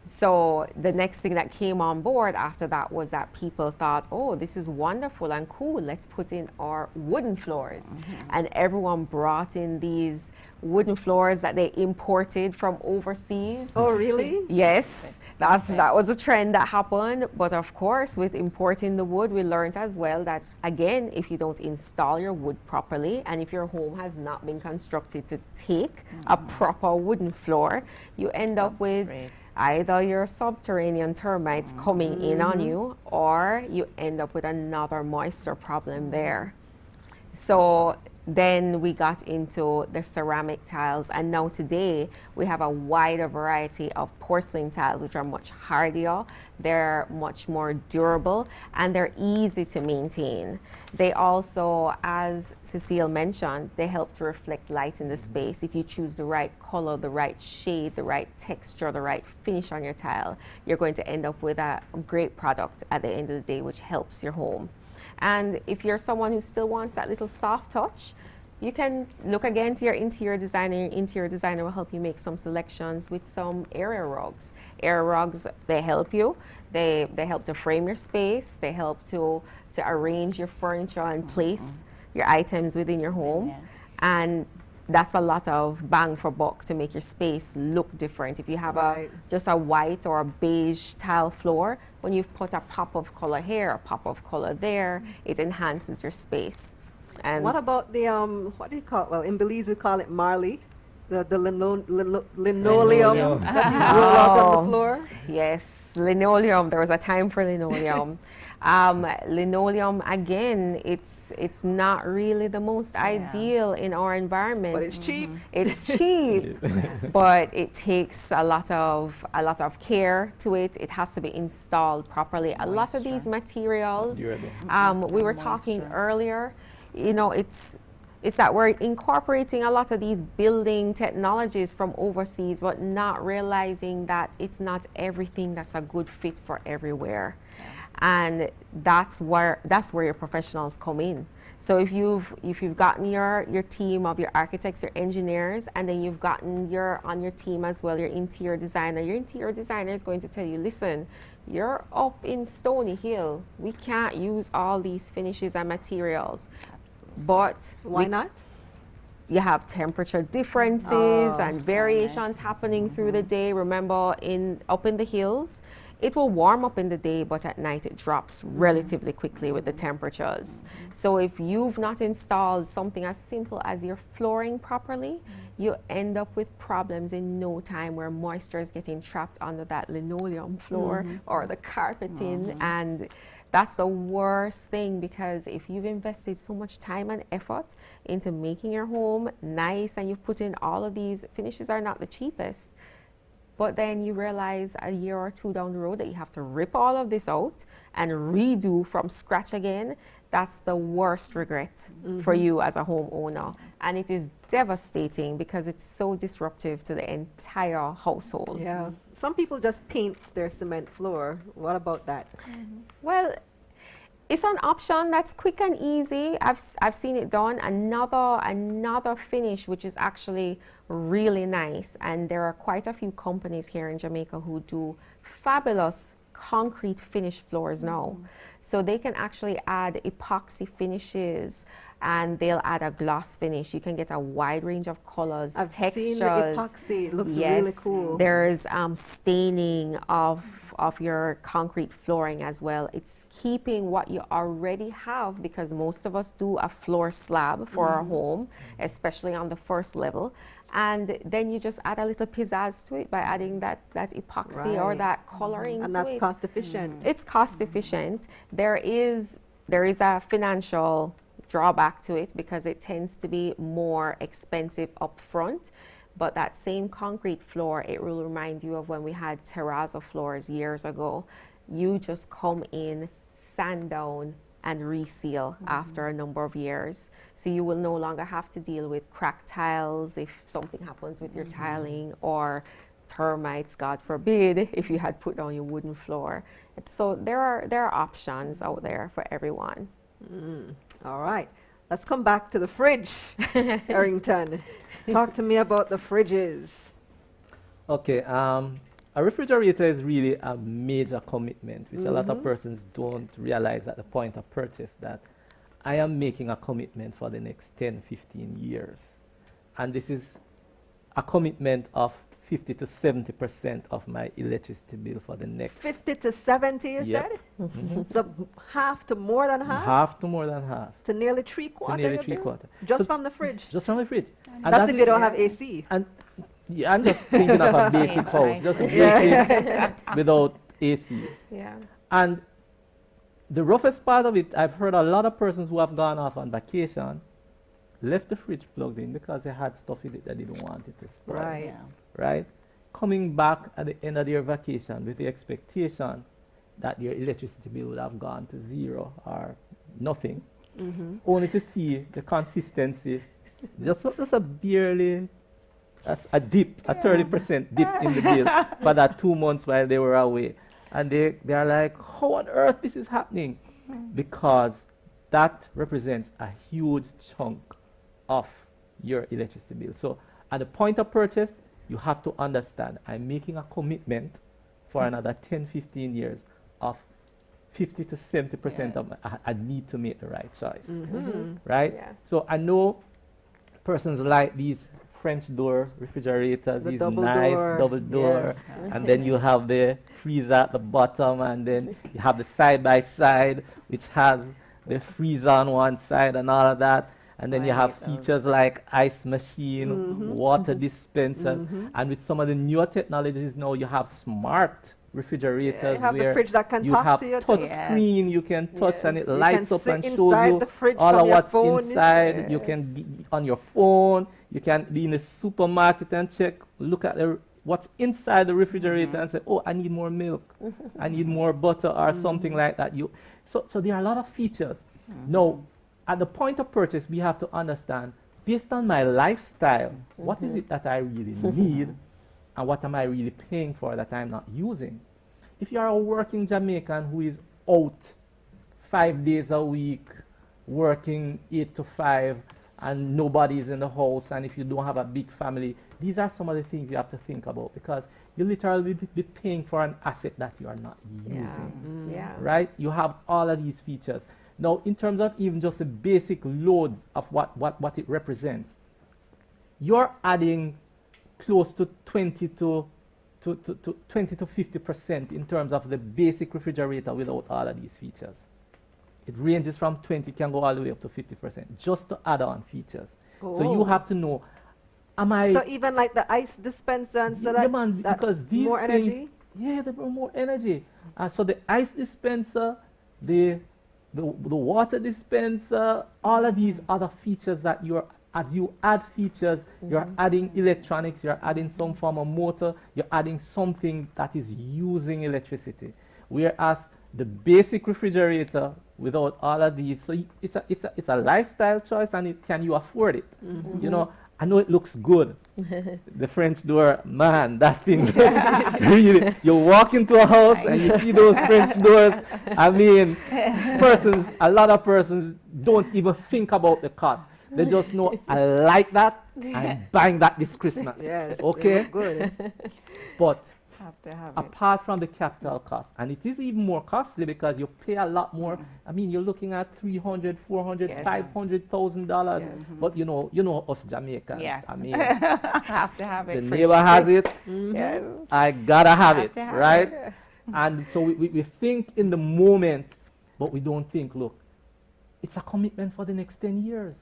So the next thing that came on board after that was that people thought, oh, this is wonderful and cool, let's put in our wooden floors. And everyone brought in these wooden floors that they imported from overseas. Oh, really? Yes, that was a trend that happened. But of course, with importing the wood, we learned as well that, again, if you don't install your wood properly, and if your home has not been constructed to take a proper wooden floor, you end up with either your subterranean termites coming in on you, or you end up with another moisture problem there. So then we got into the ceramic tiles, and now today we have a wider variety of porcelain tiles, which are much hardier, they're much more durable, and they're easy to maintain. They also, as Cecile mentioned, they help to reflect light in the space. If you choose the right color, the right shade, the right texture, the right finish on your tile, you're going to end up with a great product at the end of the day, which helps your home. And if you're someone who still wants that little soft touch, you can look again to your interior designer. Your interior designer will help you make some selections with some area rugs. Area rugs, they help you. They help to frame your space. They help to arrange your furniture and place your items within your home. And that's a lot of bang for buck to make your space look different. If you have just a white or a beige tile floor, when you've put a pop of color here, a pop of color there, it enhances your space. And what about the what do you call it? Well, in Belize we call it marley. The linoleum Linoleum. that you roll out on Oh. the floor. Yes, linoleum. There was a time for linoleum. Linoleum, again, it's not really the most ideal in our environment. But it's cheap. It's cheap, but it takes a lot of care to it. It has to be installed properly. A lot of these materials, Durable. we were talking earlier, you know, it's that we're incorporating a lot of these building technologies from overseas, but not realizing that it's not everything that's a good fit for everywhere. And that's where your professionals come in. So if you've gotten your team of your architects, your engineers, and then you've gotten on your team as well, your interior designer is going to tell you, listen, you're up in Stony Hill. We can't use all these finishes and materials. But Why not? you have temperature differences and variations happening through the day. Remember, up in the hills, it will warm up in the day, but at night it drops relatively quickly with the temperatures. So if you've not installed something as simple as your flooring properly, you end up with problems in no time where moisture is getting trapped under that linoleum floor or the carpeting. And that's the worst thing, because if you've invested so much time and effort into making your home nice and you've put in all of these finishes are not the cheapest, but then you realize a year or two down the road that you have to rip all of this out and redo from scratch again, that's the worst regret for you as a homeowner. And it is devastating because it's so disruptive to the entire household. Yeah. Some people just paint their cement floor. What about that? Well, it's an option that's quick and easy. I've seen it done. Another finish which is actually really nice, and there are quite a few companies here in Jamaica who do fabulous concrete finish floors now. So they can actually add epoxy finishes, and they'll add a gloss finish. You can get a wide range of colors, I've textures. seen the epoxy. It looks really cool. There's staining of your concrete flooring as well. It's keeping what you already have, because most of us do a floor slab for our home, especially on the first level. And then you just add a little pizzazz to it by adding that epoxy or that coloring And to that's it. cost efficient. It's cost efficient. There is a financial drawback to it because it tends to be more expensive up front. But that same concrete floor, it will remind you of when we had terrazzo floors years ago. You just come in, sand down, and reseal after a number of years. So you will no longer have to deal with cracked tiles if something happens with your tiling, or termites, God forbid, if you had put down your wooden floor. So there are options out there for everyone. All right. Let's come back to the fridge, Errington. Talk to me about the fridges. Okay, a refrigerator is really a major commitment, which a lot of persons don't realize at the point of purchase, that I am making a commitment for the next 10, 15 years. And this is a commitment of 50 to 70% of my electricity bill for the next. 50 to 70, you Yep. said? So half to more than half? Half to more than half. To nearly three-quarter? To nearly your bill? three-quarter. Just So from the fridge? Just from the fridge. And That's if you don't have AC. And yeah, I'm just thinking of a basic house, just a basic without AC. Yeah. And the roughest part of it, I've heard a lot of persons who have gone off on vacation left the fridge plugged in because they had stuff in it that they didn't want it to spoil. Right. Right? Coming back at the end of their vacation with the expectation that your electricity bill would have gone to zero or nothing, only to see the consistency, just a barely, a dip, a 30% dip in the bill for that 2 months while they were away. And they're like, how on earth this is happening? Because that represents a huge chunk of your electricity bill. So at the point of purchase, you have to understand, I'm making a commitment for another 10, 15 years of 50 to 70% of I need to make the right choice. Right? Yes. So I know persons like these French door refrigerators, The these double nice door. double door, Yes. and then you have the freezer at the bottom, and then you have the side by side, which has the freezer on one side and all of that. And then I you have hate those. features like ice machine, water dispensers, and with some of the newer technologies now, you have smart refrigerators you have the where fridge that can you talk have to you. touch Yes. screen, you can touch and it You lights can up and sit shows inside you the fridge all from of your what's phone. inside. You can be on your phone, you can be in a supermarket and check, look at what's inside the refrigerator and say, oh, I need more milk, I need more butter or something like that. So there are a lot of features. Now, at the point of purchase, we have to understand, based on my lifestyle, what is it that I really need and what am I really paying for that I'm not using? If you are a working Jamaican who is out 5 days a week, working 8 to 5, and nobody is in the house, and if you don't have a big family, these are some of the things you have to think about, because you literally be paying for an asset that you are not using. Yeah. Right? You have all of these features. Now, in terms of even just the basic loads of what it represents, you're adding close to 20 to 50% in terms of the basic refrigerator without all of these features. It ranges from 20, can go all the way up to 50% just to add on features. So you Oh. have to know, am I... So even like the ice dispenser and so Yeah, man, that because these more things, energy? yeah, they bring more energy. So the ice dispenser, the water dispenser, all of these other features that as you add features, you're adding electronics, you're adding some form of motor, you're adding something that is using electricity. Whereas the basic refrigerator, without all of these, so it's a lifestyle choice, and can you afford it? You know, I know it looks good. The French door, man, that thing looks really. You walk into a house and you see those French doors. I mean, a lot of persons don't even think about the cost. They just know, I like that, I'm buying that this Christmas. Yes. Okay? Good. But Have to have it. apart from the capital cost, and it is even more costly because you pay a lot more. I mean, you're looking at $300, $400, Yes. $500,000. But you know us Jamaicans. Yes. I mean, Have to have the it. neighbor has it, Yes. I gotta have Have it, to have right? it. And so we think in the moment, but we don't think, look, it's a commitment for the next 10 years.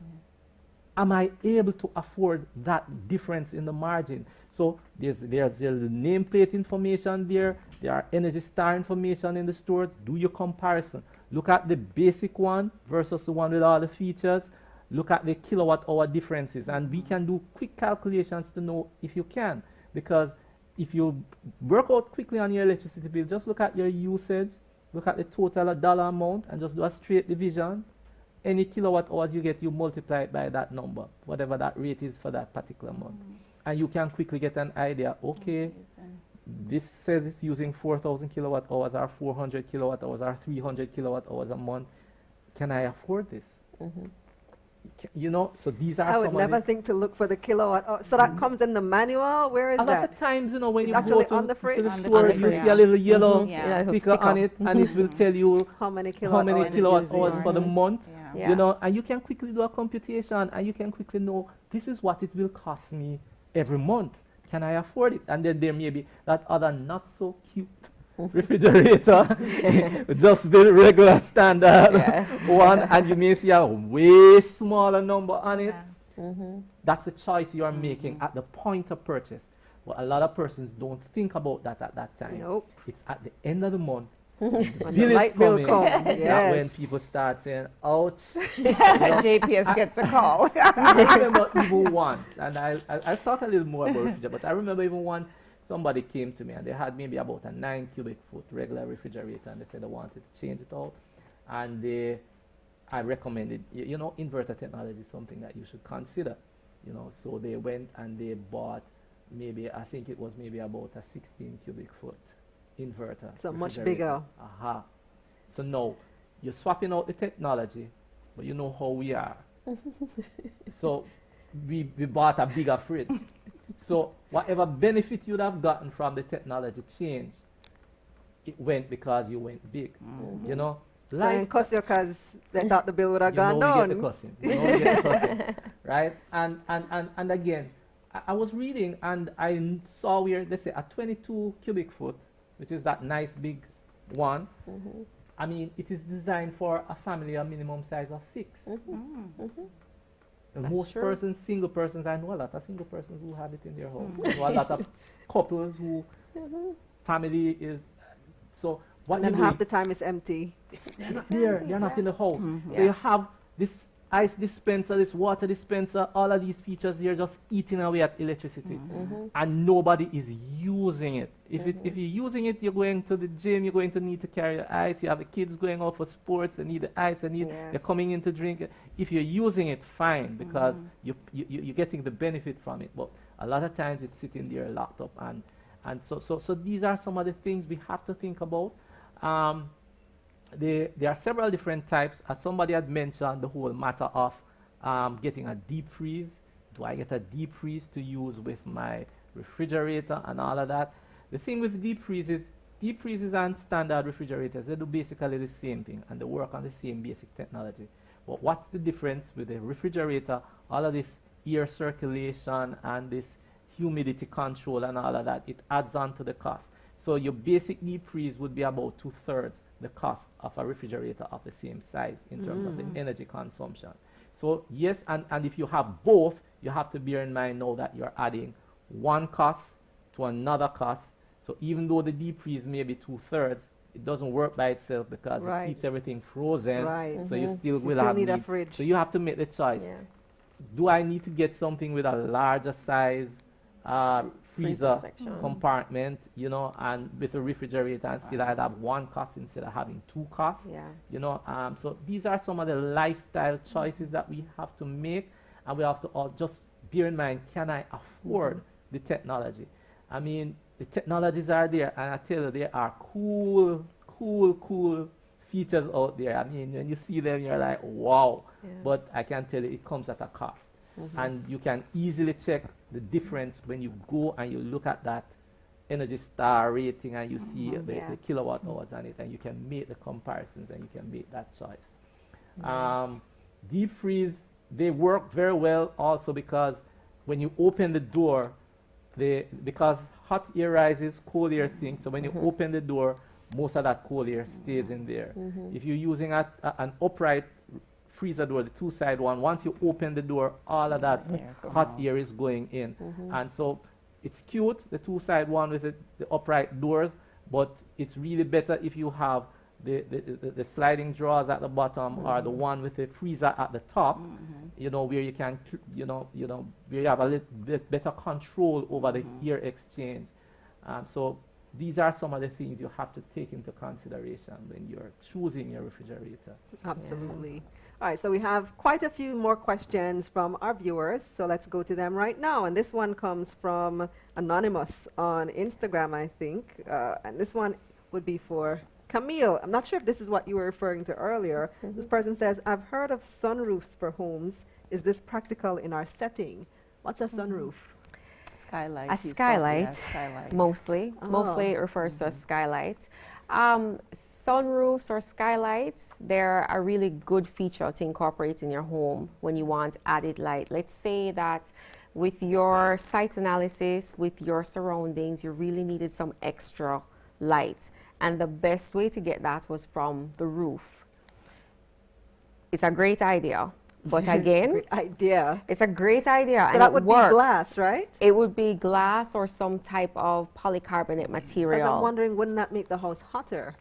Am I able to afford that difference in the margin? So there's the nameplate information there. There are Energy Star information in the stores. Do your comparison. Look at the basic one versus the one with all the features. Look at the kilowatt hour differences. And we can do quick calculations to know if you can. Because if you work out quickly on your electricity bill, just look at your usage, look at the total dollar amount, and just do a straight division. Any kilowatt hours you get, you multiply it by that number, whatever that rate is for that particular month. And you can quickly get an idea, okay, this says it's using 4,000 kilowatt hours or 400 kilowatt hours or 300 kilowatt hours a month. Can I afford this? You know, so these are I would some never of the... think to look for the kilowatt. So that comes in the manual? Where is A lot that? of times, you know, when It's you go actually to, on the fridge? to the On the store, fridge, you yeah. see a little yellow Yeah. It'll sticker stick on up. it, and it will tell you How many how kilowatt many hours kilowatt you're hours using? for the month. Yeah. You know, and you can quickly do a computation, and you can quickly know this is what it will cost me every month. Can I afford it? And then there may be that other not so cute refrigerator, just the regular standard one, and you may see a way smaller number on it. That's a choice you are making at the point of purchase. But a lot of persons don't think about that at that time. Nope. It's at the end of the month. When Bill the is light bill coming, comes. that when Yes. people start saying, ouch. JPS gets a call. I remember even once, and I'll talk a little more about refrigerator, but I remember even once somebody came to me and they had maybe about a 9 cubic foot regular refrigerator, and they said they wanted to change it out. And I recommended, you know, inverter technology is something that you should consider. You know, so they went and they bought maybe, I think it was maybe about a 16 cubic foot inverter. So much refrigerator. bigger. Aha. So now you're swapping out the technology, but you know how we are. So we bought a bigger fridge. So whatever benefit you'd have gotten from the technology change, it went because you went big. You know? So it cost you because they thought the bill would have gone You know we down. get the cussing. You know we get the cussing. Right? And again, I was reading and I saw where they say a 22 cubic foot, which is that nice big one. I mean, it is designed for a family, a minimum size of 6. And That's most true. persons, single persons, I know a lot of single persons who have it in their home. I know a lot of couples who family is, so what And you then do, half the time it's empty. they're not there, empty, they're not yeah. in the house. So Yeah. you have this ice dispenser, this water dispenser, all of these features here just eating away at electricity. And nobody is using it. If you're using it, you're going to the gym, you're going to need to carry the ice, you have the kids going out for sports, they need the ice, they're coming in to drink it. If you're using it, fine, because you're getting the benefit from it. But a lot of times it's sitting there locked up. And so these are some of the things we have to think about. There are several different types. As somebody had mentioned, the whole matter of getting a deep freeze. Do I get a deep freeze to use with my refrigerator and all of that? The thing with deep freezes and standard refrigerators, they do basically the same thing and they work on the same basic technology. But what's the difference with the refrigerator? All of this air circulation and this humidity control and all of that, it adds on to the cost. So your basic deep freeze would be about 2/3 the cost of a refrigerator of the same size in terms of the energy consumption. So yes, and if you have both, you have to bear in mind now that you're adding one cost to another cost. So even though the deep freeze may be 2/3, it doesn't work by itself because Right. it keeps everything frozen. Right. So you still will still have need a deep- fridge. So you have to make the choice. Yeah. Do I need to get something with a larger size freezer section. compartment, and with a refrigerator, and still I'd have one cost instead of having two costs? Yeah. So these are some of the lifestyle choices that we have to make, and we have to all just bear in mind, can I afford the technology? I mean, the technologies are there, and I tell you, there are cool features out there. I mean, when you see them, you're like, wow. Yeah. But I can tell you, it comes at a cost. And you can easily check the difference when you go and you look at that Energy Star rating and you see the kilowatt hours on it, and you can make the comparisons and you can make that choice. Deep freeze, they work very well also because when you open the door, because hot air rises, cold air sinks, so when you open the door, most of that cold air stays in there. If you're using an upright freezer door, the two-side one, once you open the door, all of that hot air is going in. And so it's cute, the two-side one with the upright doors, but it's really better if you have the sliding drawers at the bottom or the one with the freezer at the top, where you can, where you have a little bit better control over the air exchange. So these are some of the things you have to take into consideration when you're choosing your refrigerator. Absolutely. All right, so we have quite a few more questions from our viewers, so let's go to them right now. And this one comes from Anonymous on Instagram, I think. And this one would be for Camille. I'm not sure if this is what you were referring to earlier. This person says, I've heard of sunroofs for homes. Is this practical in our setting? What's a sunroof? Skylight. A skylight, mostly. Mostly it refers to a skylight. Sunroofs or skylights, they're a really good feature to incorporate in your home when you want added light. Let's say that with your site analysis, with your surroundings, you really needed some extra light. And the best way to get that was from the roof. It's a great idea. But again, Great idea. it's a great idea. So and that it would works. be glass, right? It would be glass or some type of polycarbonate Because material. I'm wondering, wouldn't that make the house hotter?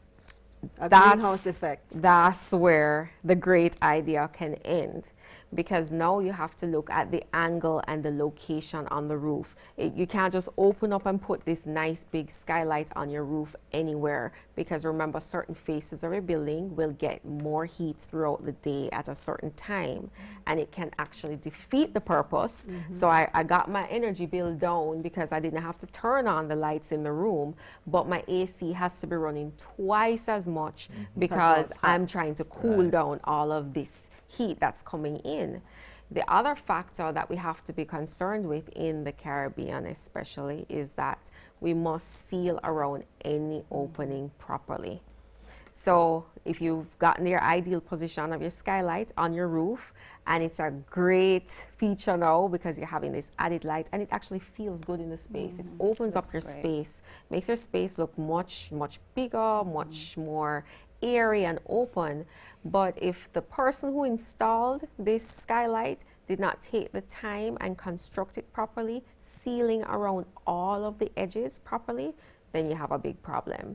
A greenhouse effect. That's where the great idea can end. Because now you have to look at the angle and the location on the roof. You can't just open up and put this nice big skylight on your roof anywhere, because remember, certain faces of a building will get more heat throughout the day at a certain time, and it can actually defeat the purpose. So I got my energy bill down because I didn't have to turn on the lights in the room, but my AC has to be running twice as much because I'm trying to cool down all of this heat that's coming in. The other factor that we have to be concerned with in the Caribbean especially is that we must seal around any opening properly. So if you've gotten your ideal position of your skylight on your roof, and it's a great feature now because you're having this added light and it actually feels good in the space. It opens up your space, makes your space look much bigger, much more airy and open. But if the person who installed this skylight did not take the time and construct it properly, sealing around all of the edges properly, then you have a big problem.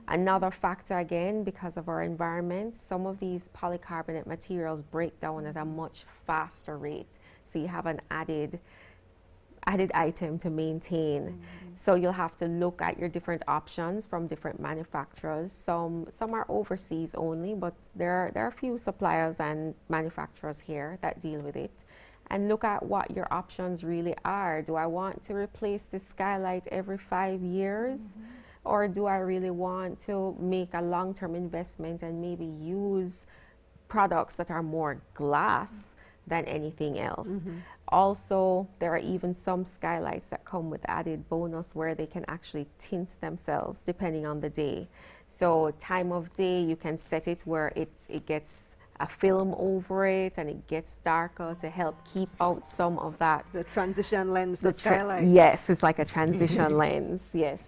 Another factor, again, because of our environment, some of these polycarbonate materials break down at a much faster rate. So you have an added item to maintain. So you'll have to look at your different options from different manufacturers. Some are overseas only, but there are a few suppliers and manufacturers here that deal with it. And look at what your options really are. Do I want to replace the skylight every 5 years? Or do I really want to make a long-term investment and maybe use products that are more glass than anything else? Also, there are even some skylights that come with added bonus where they can actually tint themselves depending on the day. So time of day, you can set it where it gets a film over it and it gets darker to help keep out some of that. The transition lens, the skylight. Yes, it's like a transition lens, yes.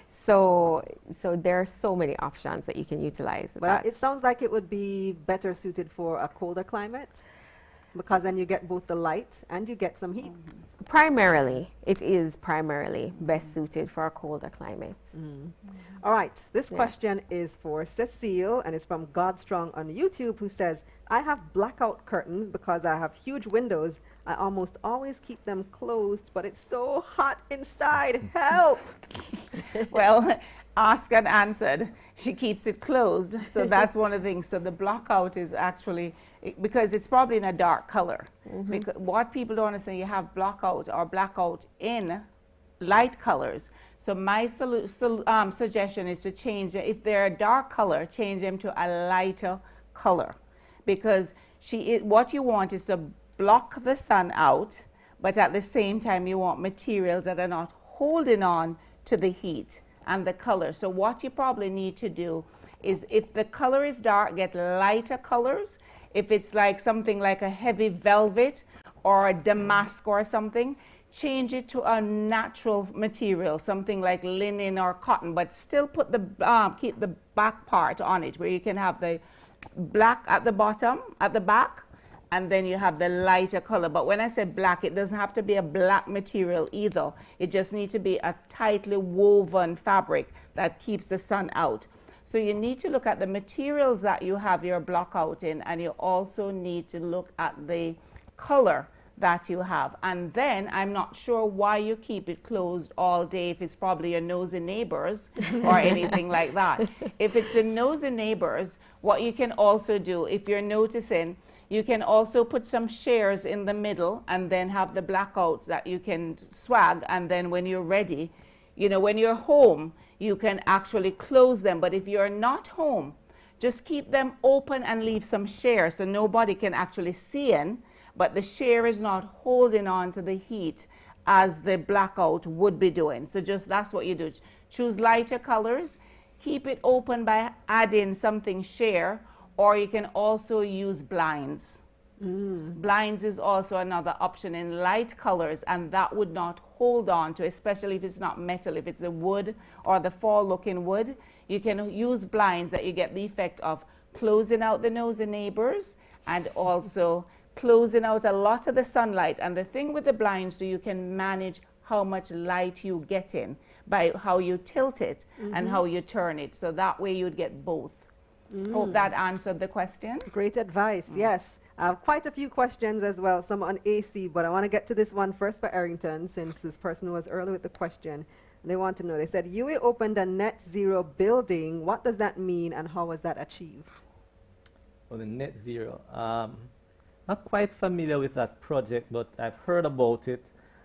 So there are so many options that you can utilize with But that. it sounds like it would be better suited for a colder climate, because then you get both the light and you get some heat. Primarily, it is primarily best suited for a colder climate. All right, this question is for Cecile, and it's from Godstrong on YouTube, who says, I have blackout curtains because I have huge windows. I almost always keep them closed, but it's so hot inside. Help! Well, asked and answered. She keeps it closed. So that's one of the things. So the blackout is actually, because it's probably in a dark color. Because what people don't understand, you have blackout or blackout in light colors. So my suggestion is to change, if they're a dark color, change them to a lighter color. Because what you want is to block the sun out, but at the same time you want materials that are not holding on to the heat and the color. So what you probably need to do is, if the color is dark, get lighter colors. If it's like something like a heavy velvet or a damask or something, change it to a natural material, something like linen or cotton, but still put the keep the back part on it, where you can have the black at the bottom, at the back, and then you have the lighter color. But when I say black, it doesn't have to be a black material either. It just needs to be a tightly woven fabric that keeps the sun out. So you need to look at the materials that you have your blackout in, and you also need to look at the color that you have. And then I'm not sure why you keep it closed all day, if it's probably your nosy neighbors or anything like that. If it's the nosy neighbors, what you can also do, if you're noticing, you can also put some shares in the middle and then have the blackouts that you can swag, and then when you're ready, you know, when you're home, you can actually close them. But if you're not home, just keep them open and leave some share so nobody can actually see in, but the share is not holding on to the heat as the blackout would be doing. So just that's what you do. Choose lighter colors, keep it open by adding something share, or you can also use blinds. Blinds is also another option in light colors, and that would not hold on to, especially if it's not metal. If it's a wood or the fall-looking wood, you can use blinds that you get the effect of closing out the nosy neighbors and also closing out a lot of the sunlight. And the thing with the blinds, you can manage how much light you get in by how you tilt it and how you turn it. So that way you'd get both. Hope that answered the question. Great advice, yes. Quite a few questions as well, some on AC, but I want to get to this one first for Arrington, since this person was early with the question. They want to know, they said, UA opened a net zero building. What does that mean and how was that achieved? Well, the net zero, not quite familiar with that project, but I've heard about it.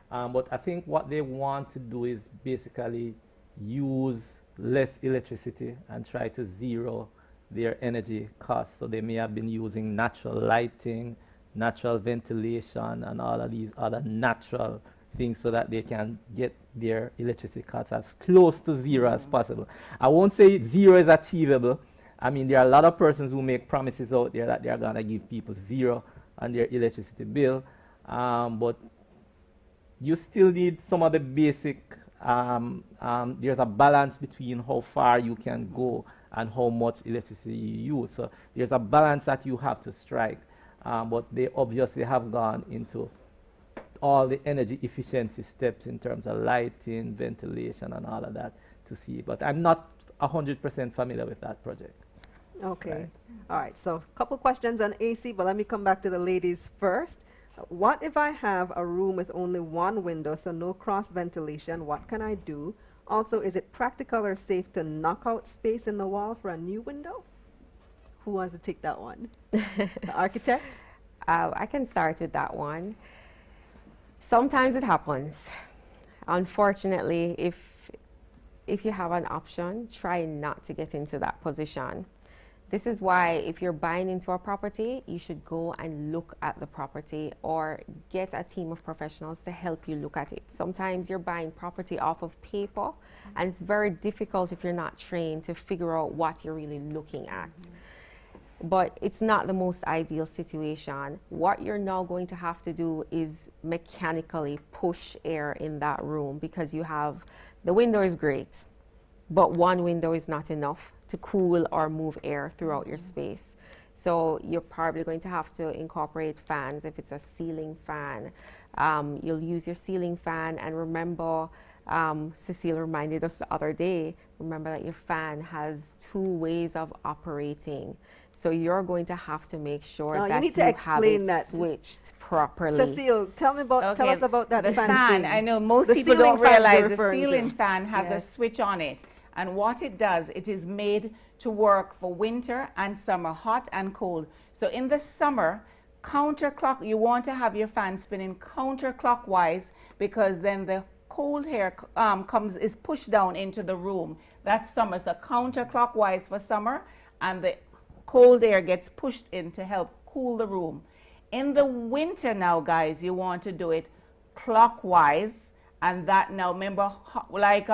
But I think what they want to do is basically use less electricity and try to zero their energy costs. So they may have been using natural lighting, natural ventilation, and all of these other natural things so that they can get their electricity costs as close to zero as possible. I won't say zero is achievable. I mean, there are a lot of persons who make promises out there that they are going to give people zero on their electricity bill, but you still need some of the basic, there's a balance between how far you can go and how much electricity you use. So there's a balance that you have to strike. but they obviously have gone into all the energy efficiency steps in terms of lighting, ventilation, and all of that to see. But I'm not 100% familiar with that project. Okay. Right. All right. So a couple questions on AC, but let me come back to the ladies first. What if I have a room with only one window, so no cross ventilation? What can I do? Also, is it practical or safe to knock out space in the wall for a new window? Who wants to take that one? The architect? I can start with that one. Sometimes it happens. Unfortunately, if you have an option, try not to get into that position. This is why if you're buying into a property, you should go and look at the property or get a team of professionals to help you look at it. Sometimes you're buying property off of paper, and it's very difficult if you're not trained to figure out what you're really looking at. But it's not the most ideal situation. What you're now going to have to do is mechanically push air in that room, because you have, the window is great, but one window is not enough to cool or move air throughout your space. So you're probably going to have to incorporate fans. If it's a ceiling fan, you'll use your ceiling fan. And remember, Cecile reminded us the other day, remember that your fan has 2 ways of operating. So you're going to have to make sure that you need to have explain it that. switched properly. Cecile, tell us about that the fan fan. thing. I know most The people ceiling don't fan you're realize the referring to. ceiling fan has Yes. a switch on it. And what it does, it is made to work for winter and summer, hot and cold. So in the summer, counterclock, you want to have your fan spinning counterclockwise, because then the cold air is pushed down into the room. That's summer. So counterclockwise for summer, and the cold air gets pushed in to help cool the room. In the winter now, guys, you want to do it clockwise. And that now, remember, like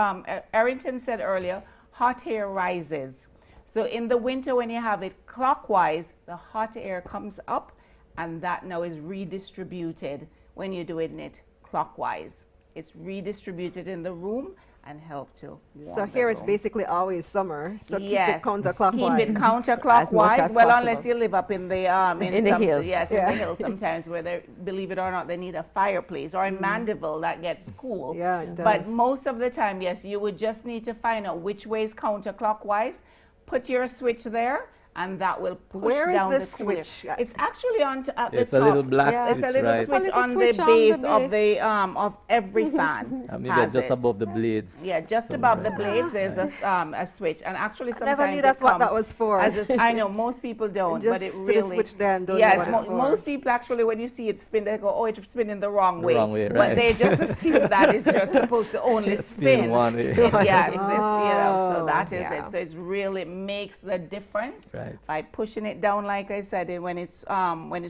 Arrington said earlier, hot air rises. So in the winter, when you have it clockwise, the hot air comes up, and that now is redistributed when you're doing it clockwise. It's redistributed in the room and help to warm So the here it's room. basically always summer. So Yes. keep it counterclockwise. Keep it As much counterclockwise. as Well, possible. unless you live up in the In the some- hills. Yes, in Yeah. the hills sometimes, where they, believe it or not, they need a fireplace. Or in Mandeville, that gets cool. Yeah, it does. But most of the time, yes, you would just need to find out which way is counterclockwise. Put your switch there, and that will push Where is down this the cooler. switch? It's actually on at the It's top. a little black Yeah. It's a switch, little right? switch, It's a on, switch the on the base of base. the of every fan. Maybe has just it. above the blades. Yeah, just somewhere above the right blades, there. there's a switch, and actually I sometimes never knew it that's what comes that was for. I know most people don't, Just but it see the really. switch there and don't know Yes, what it's for. most people actually, when you see it spin, they go, "Oh, it's spinning the wrong The way." wrong way, But right. they just assume that it's just supposed to only spin. one way. Yes, so Oh. that is Yeah. it. So it really makes the difference Right. by pushing it down, like I said, when it's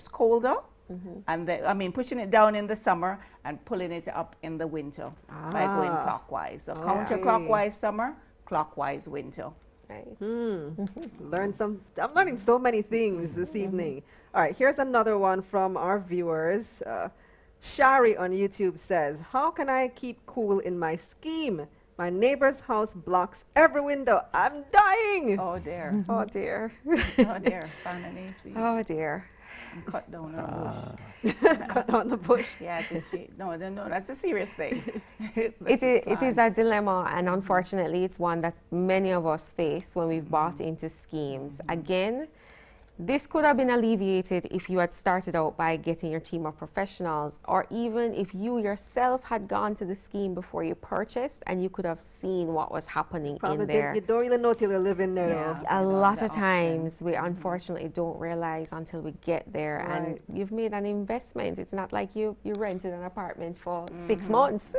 colder. And pushing it down in the summer and pulling it up in the winter by going Ah. clockwise. So Okay. counterclockwise summer, clockwise winter. Right. I'm learning so many things this evening. All right, here's another one from our viewers. Shari on YouTube says, how can I keep cool in my scheme? My neighbor's house blocks every window. I'm dying. Oh dear, Oh dear. oh dear, found an AC Oh dear. and cut down a bush. Cut down the bush. Yes, no, that's a serious thing. It is a dilemma, and unfortunately, it's one that many of us face when we've bought into schemes. Again, this could have been alleviated if you had started out by getting your team of professionals, or even if you yourself had gone to the scheme before you purchased, and you could have seen what was happening Probably in there. you don't really know till you live in there. Yeah. though. A You know, lot the of option. times we unfortunately don't realize until we get there, Right. and you've made an investment. It's not like you rented an apartment for 6 months.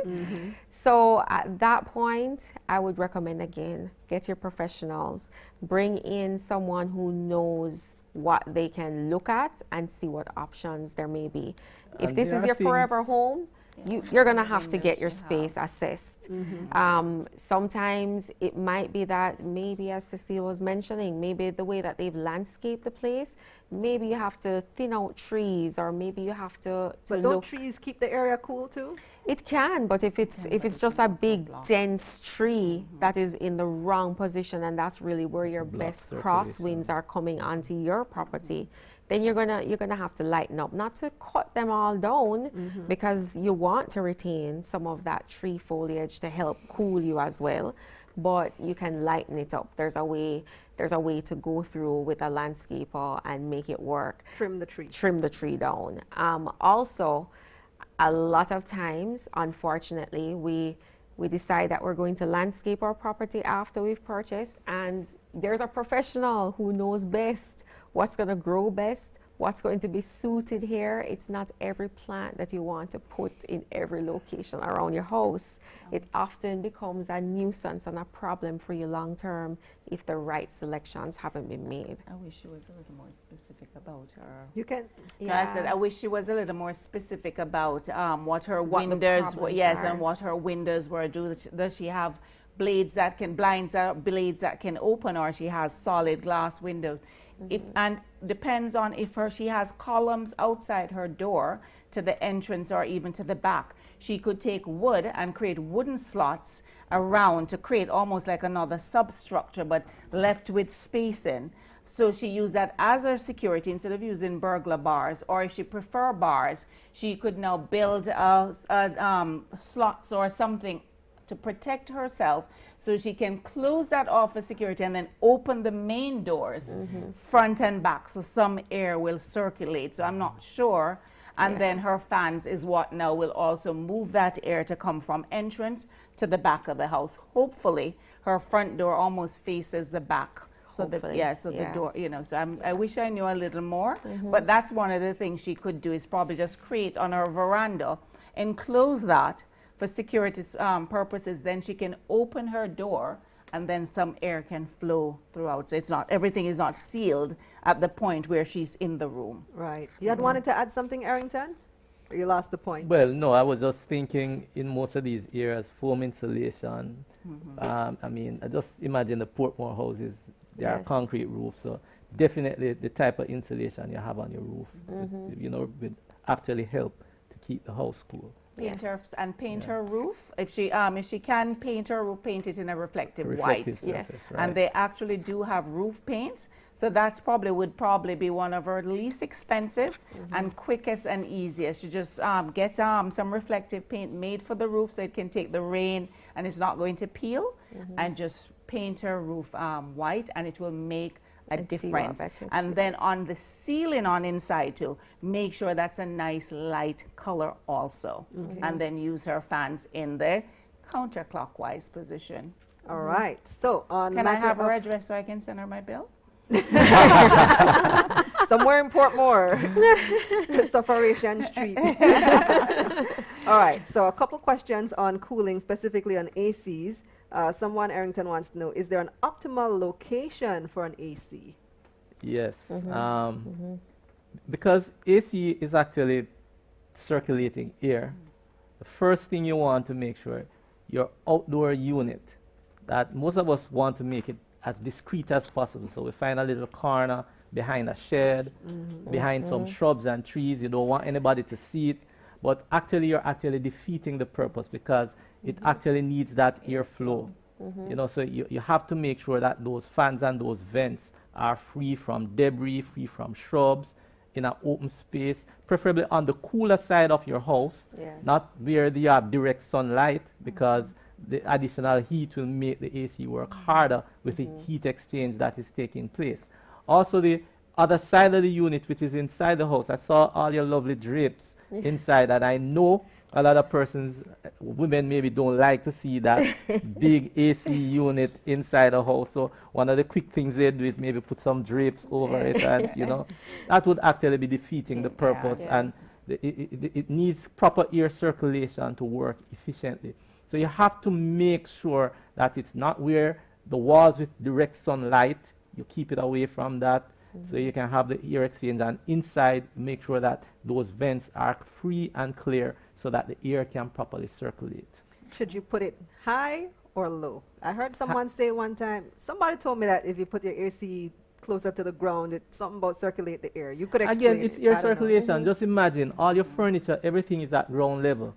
So at that point, I would recommend, again, get your professionals, bring in someone who knows what they can look at and see what options there may be. If And this the is other your thing- forever home, you're going to have to get your space assessed. Sometimes it might be that maybe, as Cecile was mentioning, maybe the way that they've landscaped the place, maybe you have to thin out trees, or maybe you have to But don't look. trees keep the area cool too? It can, but if it's just a big dense tree that is in the wrong position, and that's really where your Block best crosswinds circulation. are coming onto your property, then you're gonna have to lighten up. Not to cut them all down, because you want to retain some of that tree foliage to help cool you as well, but you can lighten it up. There's a way to go through with a landscaper and make it work. Trim the tree. Trim the tree down. Also, a lot of times, unfortunately, we decide that we're going to landscape our property after we've purchased, and there's a professional who knows best what's going to grow best, what's going to be suited here. It's not every plant that you want to put in every location around your house. It often becomes a nuisance and a problem for you long term if the right selections haven't been made. I wish she was a little more specific about her. You can. That's it. I wish she was a little more specific about what her windows were. Yes, and what her windows were. Does she have blades that can blades that can open, or she has solid glass windows? And depends on if she has columns outside her door to the entrance or even to the back. She could take wood and create wooden slots around to create almost like another substructure, but left with spacing. So she used that as her security instead of using burglar bars, or if she prefer bars, she could now build slots or something to protect herself, so she can close that off for security and then open the main doors front and back, so some air will circulate. So I'm not sure. And then her fans is what now will also move that air to come from entrance to the back of the house. Hopefully her front door almost faces the back. So the door, so I wish I knew a little more, but that's one of the things she could do, is probably just create on her veranda, enclose that for security purposes. Then she can open her door and then some air can flow throughout. So it's not, everything is not sealed at the point where she's in the room. Right. You had wanted to add something, Arrington? Or you lost the point? Well, no, I was just thinking in most of these areas, foam insulation. I mean, I just imagine the Portmore houses, they are concrete roofs, so definitely the type of insulation you have on your roof, would actually help to keep the house cool. Paint her roof. If she can paint her roof, paint it in a reflective white. Surface, right. And they actually do have roof paints. So that's would probably be one of her least expensive and quickest and easiest. You just get some reflective paint made for the roof, so it can take the rain and it's not going to peel, and just paint her roof white, and it will make a difference. And then on the ceiling on inside too, make sure that's a nice light color also. And then use her fans in the counterclockwise position. All right. So on Can I have her address so I can send her my bill? Somewhere in Portmore, Sufferation Street. All right. So a couple questions on cooling, specifically on ACs. Someone, Arrington, wants to know, is there an optimal location for an AC? Yes. Because AC is actually circulating air, the first thing you want to make sure your outdoor unit, that most of us want to make it as discreet as possible. So we find a little corner behind a shed, behind some shrubs and trees. You don't want anybody to see it. But actually, you're actually defeating the purpose, because it actually needs that airflow. So you have to make sure that those fans and those vents are free from debris, free from shrubs, in an open space, preferably on the cooler side of your house, not where you have direct sunlight, because the additional heat will make the AC work harder with the heat exchange that is taking place. Also, the other side of the unit, which is inside the house, I saw all your lovely drapes inside, and I know a lot of women maybe don't like to see that big AC unit inside a house. So one of the quick things they do is maybe put some drapes over it, and that would actually be defeating the purpose. And it needs proper air circulation to work efficiently. So you have to make sure that it's not where the walls with direct sunlight, you keep it away from that. So you can have the air exchange, and inside make sure that those vents are free and clear so that the air can properly circulate. Should you put it high or low? I heard someone say one time, somebody told me that if you put your AC closer to the ground, it's something about circulate the air. You could explain. Again, it's air circulation. Just imagine all your furniture, everything is at ground level.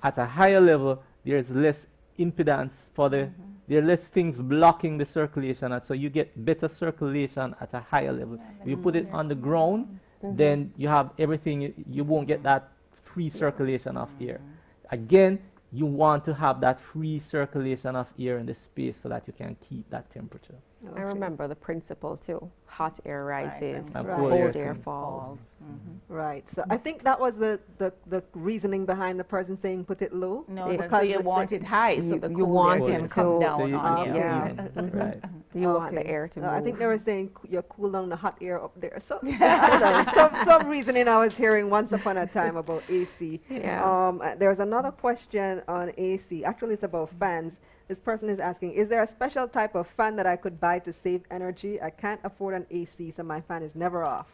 At a higher level, there's less impedance for the there are less things blocking the circulation, and so you get better circulation at a higher level. If you put it on the ground, then you have everything, you won't get that free circulation of air. Again, you want to have that free circulation of air in the space so that you can keep that temperature. I remember the principle too. Hot air rises, and cold air falls. Right. So I think that was the reasoning behind the person saying put it low. No, It- because you want it high, so the you cool want air it can to- come down So you- on you. Yeah. Right. You want the Okay. air to move. I think they were saying you cool down the hot air up there. So I don't know, some reasoning I was hearing once upon a time about AC. Yeah. There's another question on AC. Actually, it's about fans. This person is asking, is there a special type of fan that I could buy to save energy? I can't afford an AC, so my fan is never off.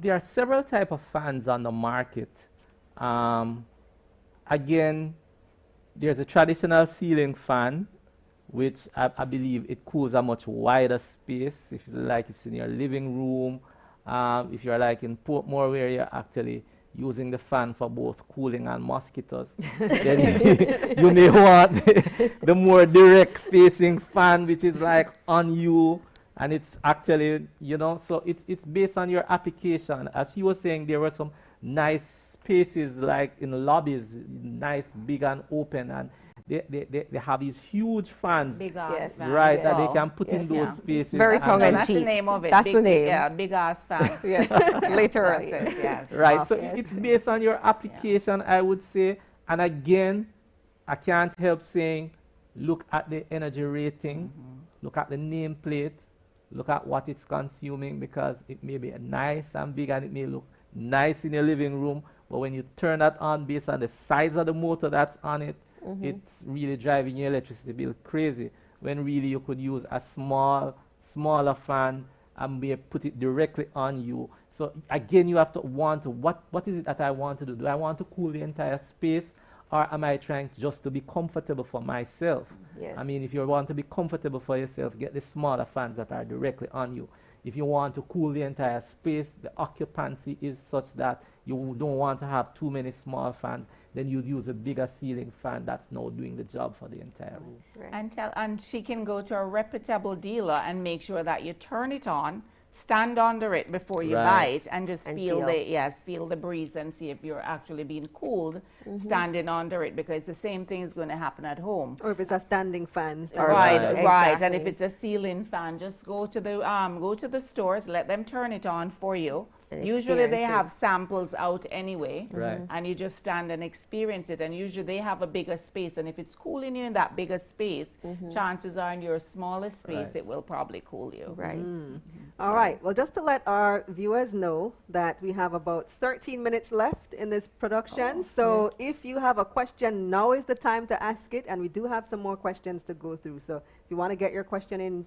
There are several type of fans on the market. Again, there's a traditional ceiling fan, which I believe it cools a much wider space. If you like, if it's in your living room, if you're like in Portmore where you're actually using the fan for both cooling and mosquitoes, then you may want the more direct facing fan, which is like on you, and it's actually, so it's based on your application. As you were saying, there were some nice spaces like in lobbies, nice, big and open, and they have these huge fans, Big ass Yes. fan. right, as that they well. can put in Yes. those Yeah. spaces. Very and tongue No, in that's the cheek. name of it. That's big, the name. Yeah, big ass fan. Yes, literally. That's it, yes. Right, so Yes. it's based on your application, I would say. And again, I can't help saying, look at the energy rating, look at the nameplate, look at what it's consuming, because it may be nice and big and it may look nice in your living room, but when you turn that on based on the size of the motor that's on it, it's really driving your electricity bill crazy, when really you could use a smaller fan and put it directly on you. So again, you have to want to, what is it that I want to do? Do I want to cool the entire space, or am I trying just to be comfortable for myself? Yes. I mean, if you want to be comfortable for yourself, get the smaller fans that are directly on you. If you want to cool the entire space, the occupancy is such that you don't want to have too many small fans, then you'd use a bigger ceiling fan that's now doing the job for the entire room. Right. And she can go to a reputable dealer and make sure that you turn it on, stand under it before you buy Right. it, and just And feel feel. feel the breeze and see if you're actually being cooled standing under it, because the same thing is going to happen at home. Or if it's a standing fan. Right, Right. right. And if Exactly. it's a ceiling fan, just go to the stores, let them turn it on for you. And Usually they experience it. have samples out anyway, Right. and you just stand and experience it. And usually they have a bigger space, and if it's cooling you in that bigger space, chances are in your smaller space Right. it will probably cool you. Right. All right. Well, just to let our viewers know that we have about 13 minutes left in this production. So if you have a question, now is the time to ask it. And we do have some more questions to go through. So if you want to get your question in,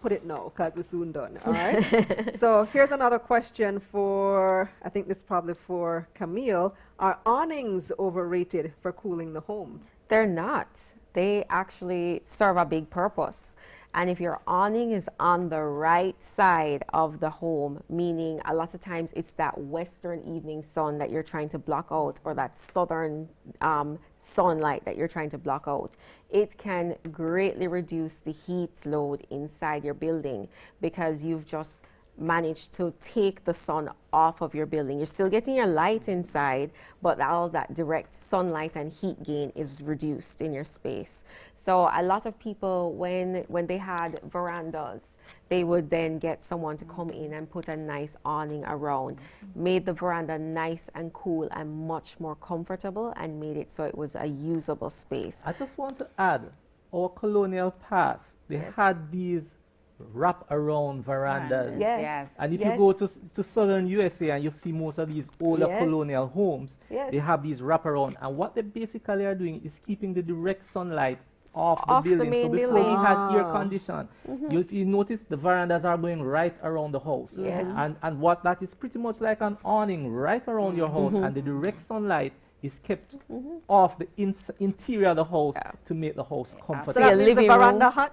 put it now, because we're soon done. All right. So here's another question for, I think this is probably for Camille. Are awnings overrated for cooling the home? They're not. They actually serve a big purpose. And if your awning is on the right side of the home, meaning a lot of times it's that western evening sun that you're trying to block out, or that southern sunlight that you're trying to block out, it can greatly reduce the heat load inside your building, because you've just managed to take the sun off of your building. You're still getting your light inside, but all that direct sunlight and heat gain is reduced in your space. So a lot of people, when they had verandas, they would then get someone to come in and put a nice awning around, made the veranda nice and cool and much more comfortable, and made it so it was a usable space. I just want to add, our colonial past, they had these wraparound verandas. Yes. And if Yes. you go to southern USA and you see most of these older Yes. colonial homes, Yes. they have these wraparound. And what they basically are doing is keeping the direct sunlight off Off the the building. So main before building. we had air Ah. condition, if you notice, the verandas are going right around the house. Yes. And what that is pretty much like an awning right around your house, and the direct sunlight is kept off the interior of the house Yeah. to make the house So comfortable. See, that a means the living veranda room. hot?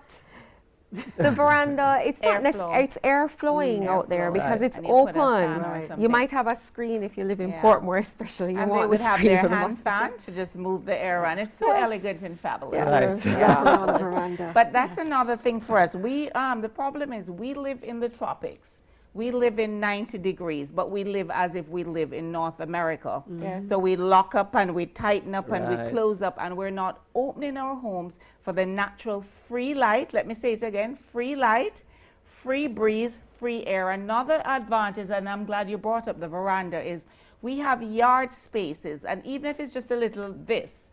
The veranda, it's not Airflow. it's air flowing out there Airflow. because Right. it's And you put a open. fan or You something. might have a screen if you live in Yeah. Portmore, especially. You And they want would the have screen their for the hand mosquito. fan to just move the air around. It's so elegant and fabulous. Right. Exactly, on the veranda. But that's another thing for us. The problem is we live in the tropics. We live in 90 degrees, but we live as if we live in North America. Yes. So we lock up and we tighten up and we Right. close up, and we're not opening our homes for the natural free light. Let me say it again, free light, free breeze, free air. Another advantage, and I'm glad you brought up the veranda, is we have yard spaces, and even if it's just a little this,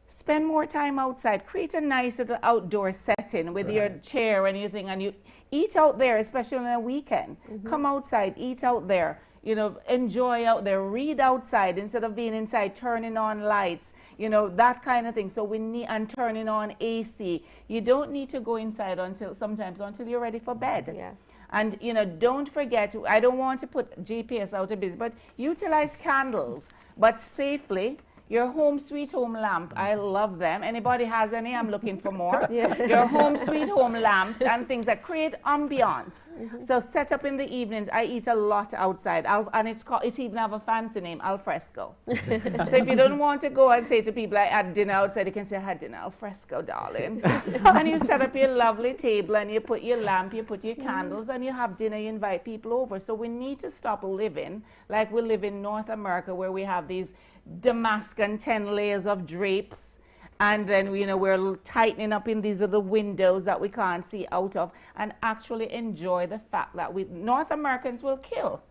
spend more time outside. Create a nice little outdoor setting with your Right. chair and your thing, and you eat out there, especially on a weekend. Come outside, eat out there. You know, enjoy out there. Read outside instead of being inside, turning on lights. You know, that kind of thing. So we need, and turning on AC. You don't need to go inside sometimes until you're ready for bed. Yeah. And, you know, don't forget, I don't want to put JPS out of business, but utilize candles, but safely. Your home sweet home lamp, I love them. Anybody has any? I'm looking for more. Your home sweet home lamps and things that create ambiance. So set up in the evenings. I eat a lot outside, and it even have a fancy name, al fresco. So if you don't want to go and say to people, I had dinner outside, you can say, I had dinner al fresco, darling. And you set up your lovely table, and you put your lamp, you put your candles, and you have dinner, you invite people over. So we need to stop living like we live in North America, where we have these Damascus 10 layers of drapes, and then we're tightening up in these little windows that we can't see out of, and actually enjoy the fact that North Americans will kill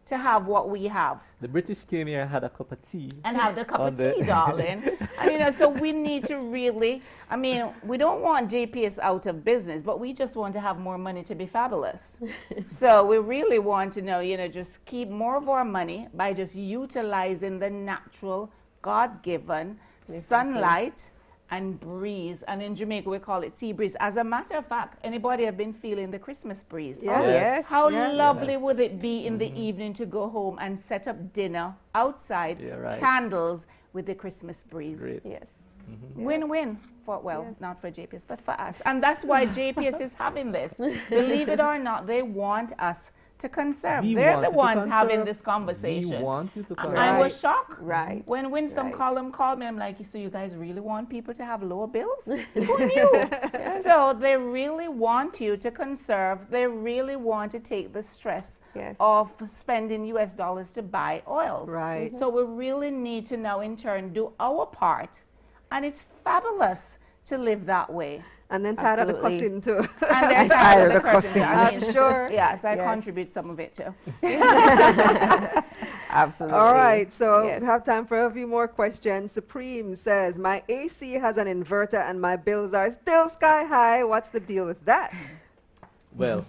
to have what we have. The British came here and had a cup of tea. And have the cup On of the- tea, darling. And so we need to really, we don't want JPS out of business, but we just want to have more money to be fabulous. So we really want to just keep more of our money by just utilizing the natural, God-given sunlight and breeze. And in Jamaica, we call it sea breeze. As a matter of fact, anybody have been feeling the Christmas breeze? Yes. Yes. How Yes. lovely would it be in the evening to go home and set up dinner outside, Yeah, right. candles with the Christmas breeze? Great. Yes. Win-win for, not for JPS, but for us. And that's why JPS is having this. Believe it or not, they want us to conserve. We They're want the you to ones having conserve. this conversation. We want you to And conserve. I was shocked Right. when Winsome Right. Column called me. I'm like, so you guys really want people to have lower bills? Who knew? So they really want you to conserve. They really want to take the stress Yes. of spending US dollars to buy oils. Right. So we really need to now in turn do our part. And it's fabulous to live that way. And then tired of the Absolutely. cussing too. And they're I'm tired tired of of the curtains. cussing. I'm sure. Yes, I Yes. contribute some of it too. Absolutely. All right, so Yes. we have time for a few more questions. Supreme says, my AC has an inverter and my bills are still sky high. What's the deal with that? Well,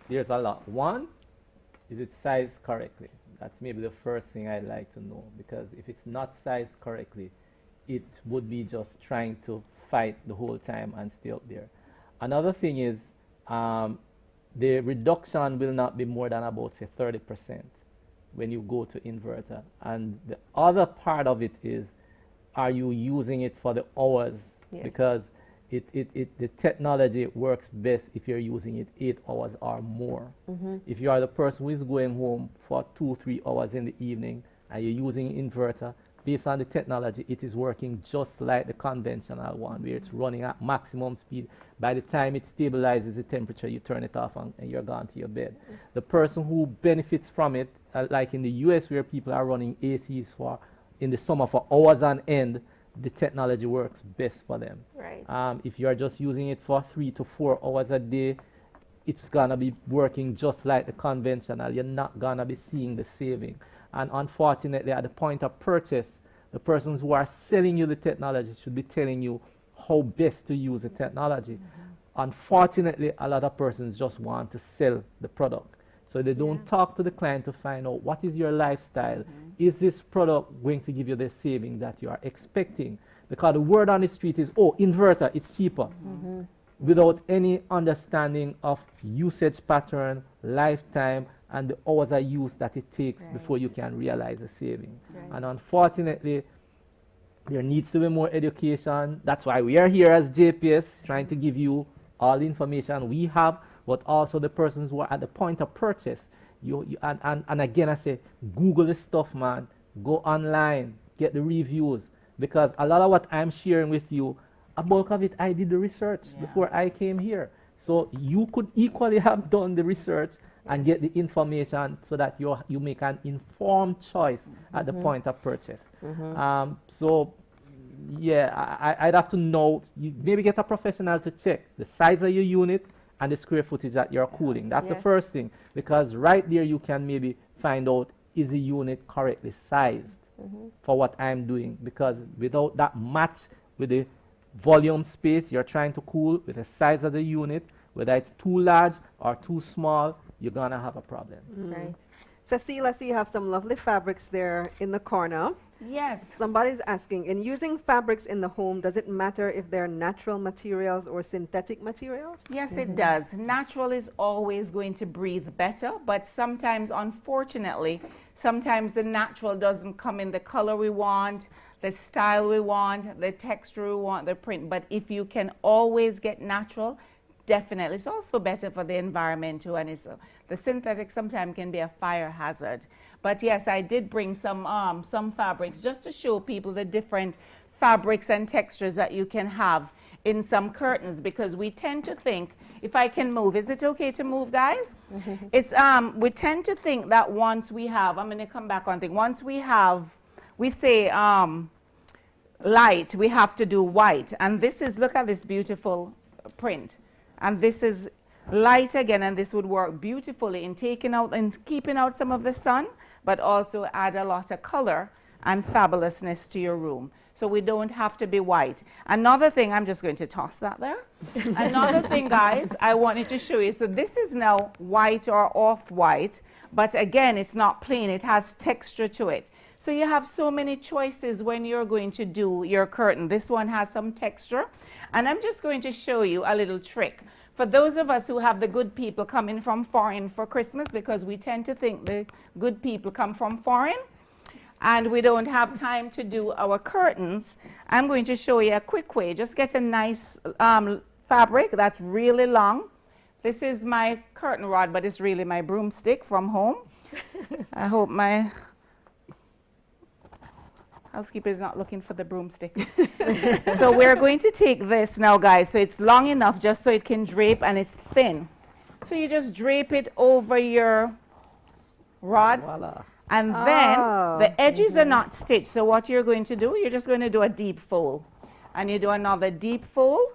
there's a lot. One, is it sized correctly? That's maybe the first thing I'd like to know, because if it's not sized correctly, it would be just trying to fight the whole time and stay up there. Another thing is the reduction will not be more than about, say, 30% when you go to inverter. And the other part of it is, are you using it for the hours? Yes. Because the technology works best if you're using it 8 hours or more. If you are the person who is going home for 2-3 hours in the evening and you're using inverter, based on the technology, it is working just like the conventional one, where it's running at maximum speed. By the time it stabilizes the temperature, you turn it off and you're gone to your bed. The person who benefits from it, like in the US, where people are running ACs in the summer for hours on end, the technology works best for them. Right. If you are just using it for 3 to 4 hours a day, it's gonna be working just like the conventional. You're not gonna be seeing the saving. And unfortunately, at the point of purchase, the persons who are selling you the technology should be telling you how best to use the technology. Unfortunately, a lot of persons just want to sell the product. So they don't talk to the client to find out what is your lifestyle. Is this product going to give you the saving that you are expecting? Because the word on the street is, oh, inverter, it's cheaper. Without any understanding of usage pattern, lifetime, and the hours of use that it takes before you can realize the saving. And unfortunately, there needs to be more education. That's why we are here as JPS, trying to give you all the information we have, but also the persons who are at the point of purchase. And again, I say, Google this stuff, man. Go online, get the reviews, because a lot of what I'm sharing with you, a bulk of it, I did the research before I came here. So you could equally have done the research and get the information so that you make an informed choice at the point of purchase. So yeah, I'd have to know, you maybe get a professional to check the size of your unit and the square footage that you're cooling. That's the first thing, because right there you can maybe find out, is the unit correctly sized for what I'm doing, because without that match with the volume space you're trying to cool with the size of the unit, whether it's too large or too small, you're gonna have a problem. Right. Cecile, I see you have some lovely fabrics there in the corner. Yes. Somebody's asking, in using fabrics in the home, does it matter if they're natural materials or synthetic materials? Yes, it does. Natural is always going to breathe better, but sometimes, unfortunately, sometimes the natural doesn't come in the color we want, the style we want, the texture we want, the print. But if you can always get natural, definitely. It's also better for the environment too, and the synthetic sometimes can be a fire hazard. But yes, I did bring some fabrics just to show people the different fabrics and textures that you can have in some curtains, because we tend to think, if I can move, is it okay to move, guys? It's we tend to think that once we have, I'm going to come back on thing, once we have, we say light, we have to do white, and this is, look at this beautiful print, and this is light again, and this would work beautifully in taking out and keeping out some of the sun, but also add a lot of color and fabulousness to your room. So we don't have to be white. Another thing, I'm just going to toss that there. Another thing, guys, I wanted to show you. So this is now white or off-white, but again, it's not plain. It has texture to it. So you have so many choices when you're going to do your curtain. This one has some texture, and I'm just going to show you a little trick. For those of us who have the good people coming from foreign for Christmas, because we tend to think the good people come from foreign, and we don't have time to do our curtains, I'm going to show you a quick way. Just get a nice fabric that's really long. This is my curtain rod, but it's really my broomstick from home. I hope my housekeeper is not looking for the broomstick. So we're going to take this now, guys. So it's long enough just so it can drape, and it's thin. So you just drape it over your rods. Voila. And then the edges are not stitched. So what you're going to do, you're just going to do a deep fold. And you do another deep fold.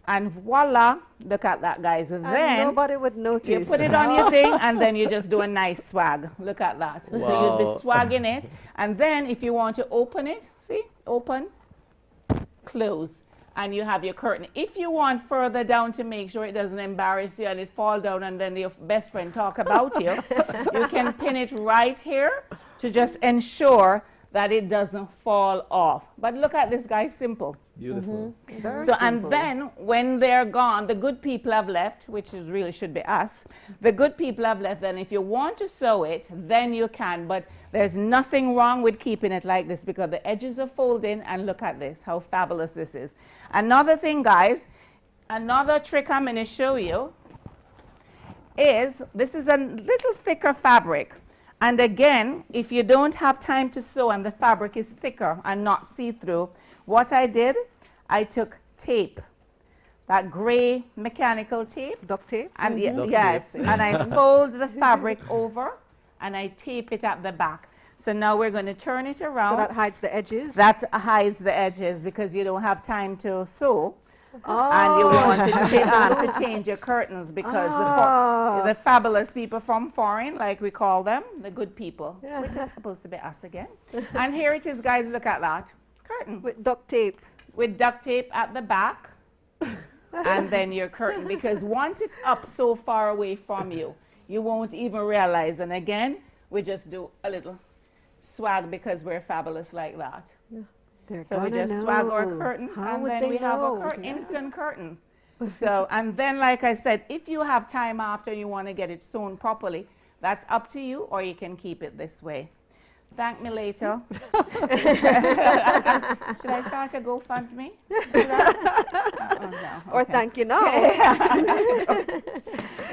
And voila, look at that, guys. And then nobody would notice. you put it on your thing, and then you just do a nice swag. Look at that. Wow. So you'll be swagging it. And then if you want to open it, see, open, close. And you have your curtain. If you want further down to make sure it doesn't embarrass you and it fall down and then your best friend talk about you, you can pin it right here to just ensure that it doesn't fall off. But look at this, guys, simple. Beautiful. Very So, simple. and then when they're gone, the good people have left, which is really should be us. The good people have left, then if you want to sew it, then you can. But there's nothing wrong with keeping it like this, because the edges are folding, and look at this, how fabulous this is. Another thing, guys, another trick I'm going to show you is, this is a little thicker fabric. And again, if you don't have time to sew and the fabric is thicker and not see-through, what I did, I took tape, that gray mechanical tape. Duct tape? And Duct yes, tape. and I fold the fabric over and I tape it at the back. So now we're going to turn it around. So that hides the edges? That hides the edges, because you don't have time to sew. And you want to change your curtains, because the fabulous people from foreign, like we call them, the good people, which is supposed to be us again. And here it is, guys, look at that. Curtain. With duct tape. With duct tape at the back, and then your curtain, because once it's up so far away from you, you won't even realize. And again, we just do a little swag, because we're fabulous like that. So we just swag our curtains, and then we have a instant curtain. So, and then, like I said, if you have time after you want to get it sewn properly, that's up to you, or you can keep it this way. Thank me later. Should I start a GoFundMe? Oh, no. Or Okay. thank you now. Yeah.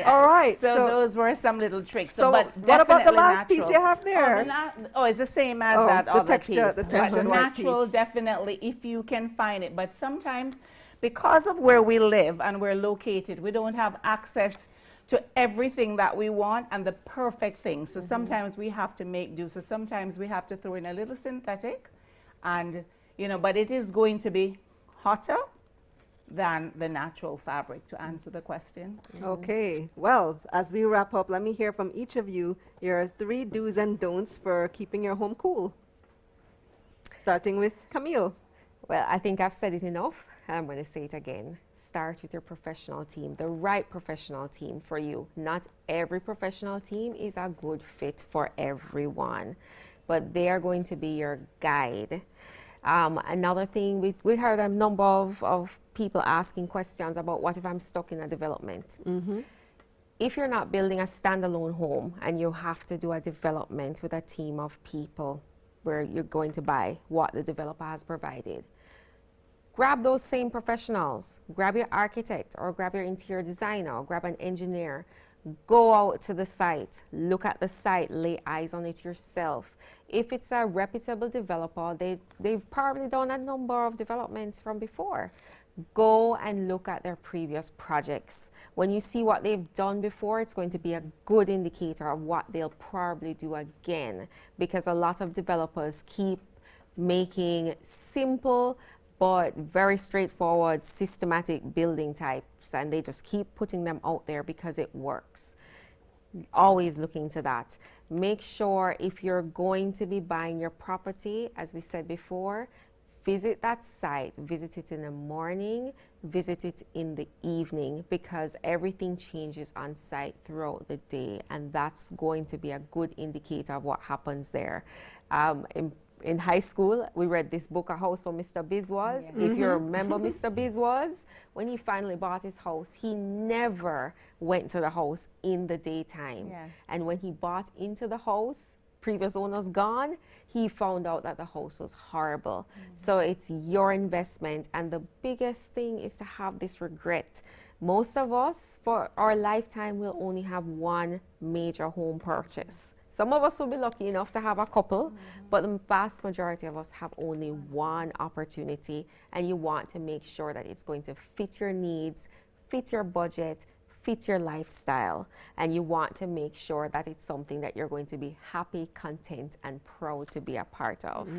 All right. So those were some little tricks. So but what about the definitely last piece natural. you have there? It's the same as Oh, that the other texture- piece. the But textured white natural, piece. definitely, if you can find it. But sometimes, because of where we live and we're located, we don't have access to everything that we want and the perfect thing. So sometimes we have to make do. So sometimes we have to throw in a little synthetic, and but it is going to be hotter than the natural fabric, to answer the question. Okay. Well, as we wrap up, let me hear from each of you your 3 do's and don'ts for keeping your home cool. Starting with Camille. Well, I think I've said it enough. I'm going to say it again. Start with your professional team, the right professional team for you. Not every professional team is a good fit for everyone, but they are going to be your guide. Another thing, we heard a number of people asking questions about what if I'm stuck in a development. If you're not building a standalone home and you have to do a development with a team of people where you're going to buy what the developer has provided, grab those same professionals. Grab your architect or grab your interior designer or grab an engineer. Go out to the site, look at the site, lay eyes on it yourself. If it's a reputable developer, they've probably done a number of developments from before. Go and look at their previous projects. When you see what they've done before, it's going to be a good indicator of what they'll probably do again, because a lot of developers keep making simple but very straightforward, systematic building types, and they just keep putting them out there because it works. Always looking to that. Make sure if you're going to be buying your property, as we said before, visit that site, visit it in the morning, visit it in the evening, because everything changes on site throughout the day, and that's going to be a good indicator of what happens there. In high school, we read this book, A House for Mr. Bizwas. Yeah. If you remember Mr. Bizwas, when he finally bought his house, he never went to the house in the daytime. Yeah. And when he bought into the house, previous owners gone, he found out that the house was horrible. So it's your investment, and the biggest thing is to have this regret. Most of us, for our lifetime, will only have one major home purchase. Some of us will be lucky enough to have a couple, but the vast majority of us have only one opportunity, and you want to make sure that it's going to fit your needs, fit your budget, fit your lifestyle, and you want to make sure that it's something that you're going to be happy, content, and proud to be a part of.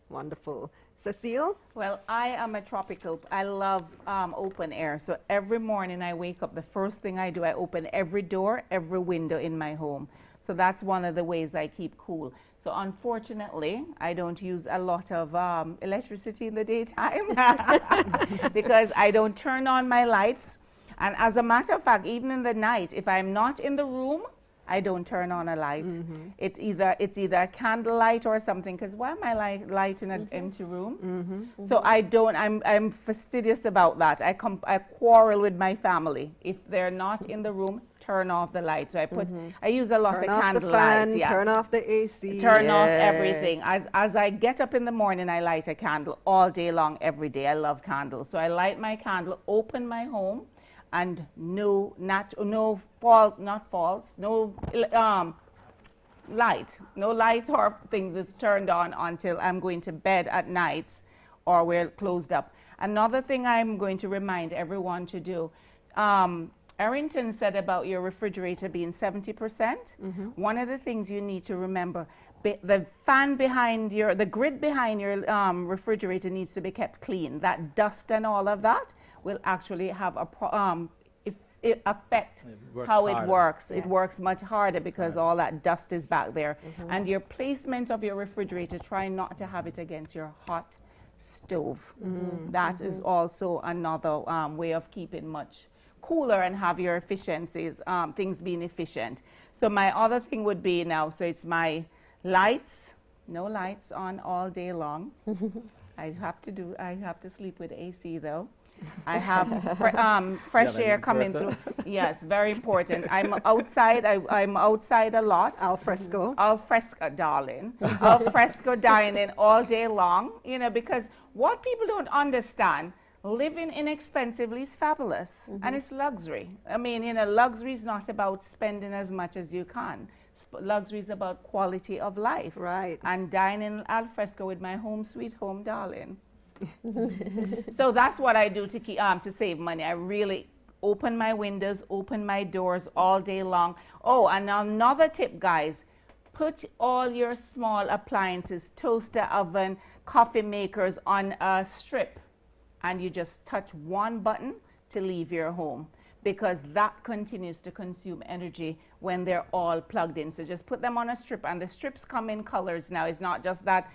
Wonderful. Cecile? Well, I am a tropical. I love open air. So every morning I wake up, the first thing I do, I open every door, every window in my home. So that's one of the ways I keep cool. So unfortunately, I don't use a lot of electricity in the daytime because I don't turn on my lights. And as a matter of fact, even in the night, if I'm not in the room, I don't turn on a light. It's either a candle light or something, because why am I light in an empty room? So I don't, I'm fastidious about that. I quarrel with my family. If they're not in the room, turn off the light. So I use a lot of candle lights. Yes. Turn off the AC. Turn off everything. As I get up in the morning, I light a candle all day long, every day. I love candles. So I light my candle, open my home, and no light or things is turned on until I'm going to bed at night or we're closed up. Another thing I'm going to remind everyone to do, Arrington said about your refrigerator being 70%. One of the things you need to remember, the fan behind the grid behind your refrigerator needs to be kept clean. That dust and all of that will actually have affect how it works. It works much harder because all that dust is back there. And your placement of your refrigerator, try not to have it against your hot stove. That is also another way of keeping much cooler and have your efficiencies, things being efficient. So my other thing would be now, so it's my lights, no lights on all day long. I have to sleep with AC though. I have fresh Yeah, air coming through. Yes, very important. I'm outside. I'm outside a lot. Al fresco. Al fresco, darling. Al fresco dining all day long. You know, because what people don't understand, living inexpensively is fabulous, and it's luxury. I mean, you know, luxury is not about spending as much as you can. Luxury is about quality of life. Right. And dining al fresco with my home sweet home darling. So that's what I do to keep to save money. I really open my windows, open my doors all day long. Oh, and another tip, guys, put all your small appliances, toaster oven, coffee makers on a strip, and you just touch one button to leave your home, because that continues to consume energy when they're all plugged in. So just put them on a strip, and the strips come in colors now. It's not just that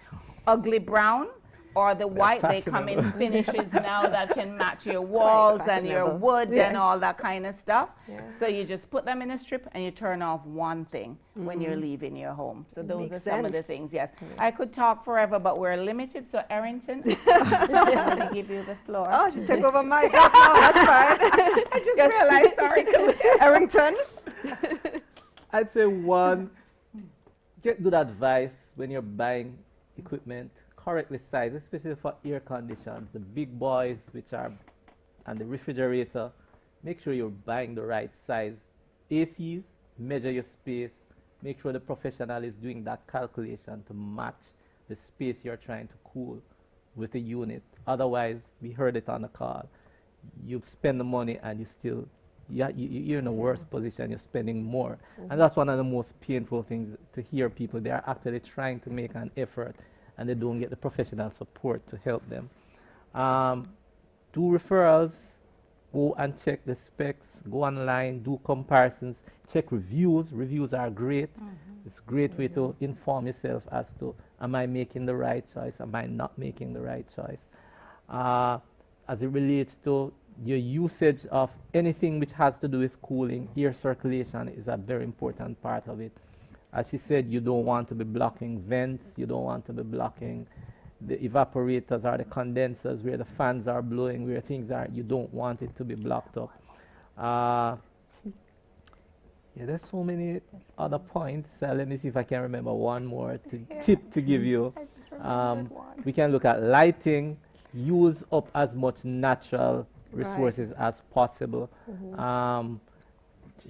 ugly brown or the white. They come in finishes now that can match your walls and your wood and all that kind of stuff. So you just put them in a strip and you turn off one thing when you're leaving your home. So those are some of the things, yes. I could talk forever, but we're limited. So Arrington, I'm going to give you the floor. Oh, she took over my job. No, that's fine. I just realized, sorry, Arrington. I'd say one, get good advice when you're buying equipment. Correctly sized, especially for air conditions, the big boys, which are, and the refrigerator. Make sure you're buying the right size. ACs, measure your space. Make sure the professional is doing that calculation to match the space you're trying to cool with the unit. Otherwise, we heard it on the call. You spend the money and you still, you're in a worse position. You're spending more, and that's one of the most painful things to hear. People, they are actually trying to make an effort, and they don't get the professional support to help them. Do referrals, go and check the specs, go online, do comparisons, check reviews. Reviews are great. It's a great way to inform yourself as to, am I making the right choice? Am I not making the right choice? As it relates to your usage of anything which has to do with cooling, air circulation is a very important part of it. As she said, you don't want to be blocking vents, you don't want to be blocking the evaporators or the condensers where the fans are blowing, where things are, you don't want it to be blocked up. Yeah, there's so many other points. Let me see if I can remember one more tip to give you. We can look at lighting, use up as much natural resources as possible.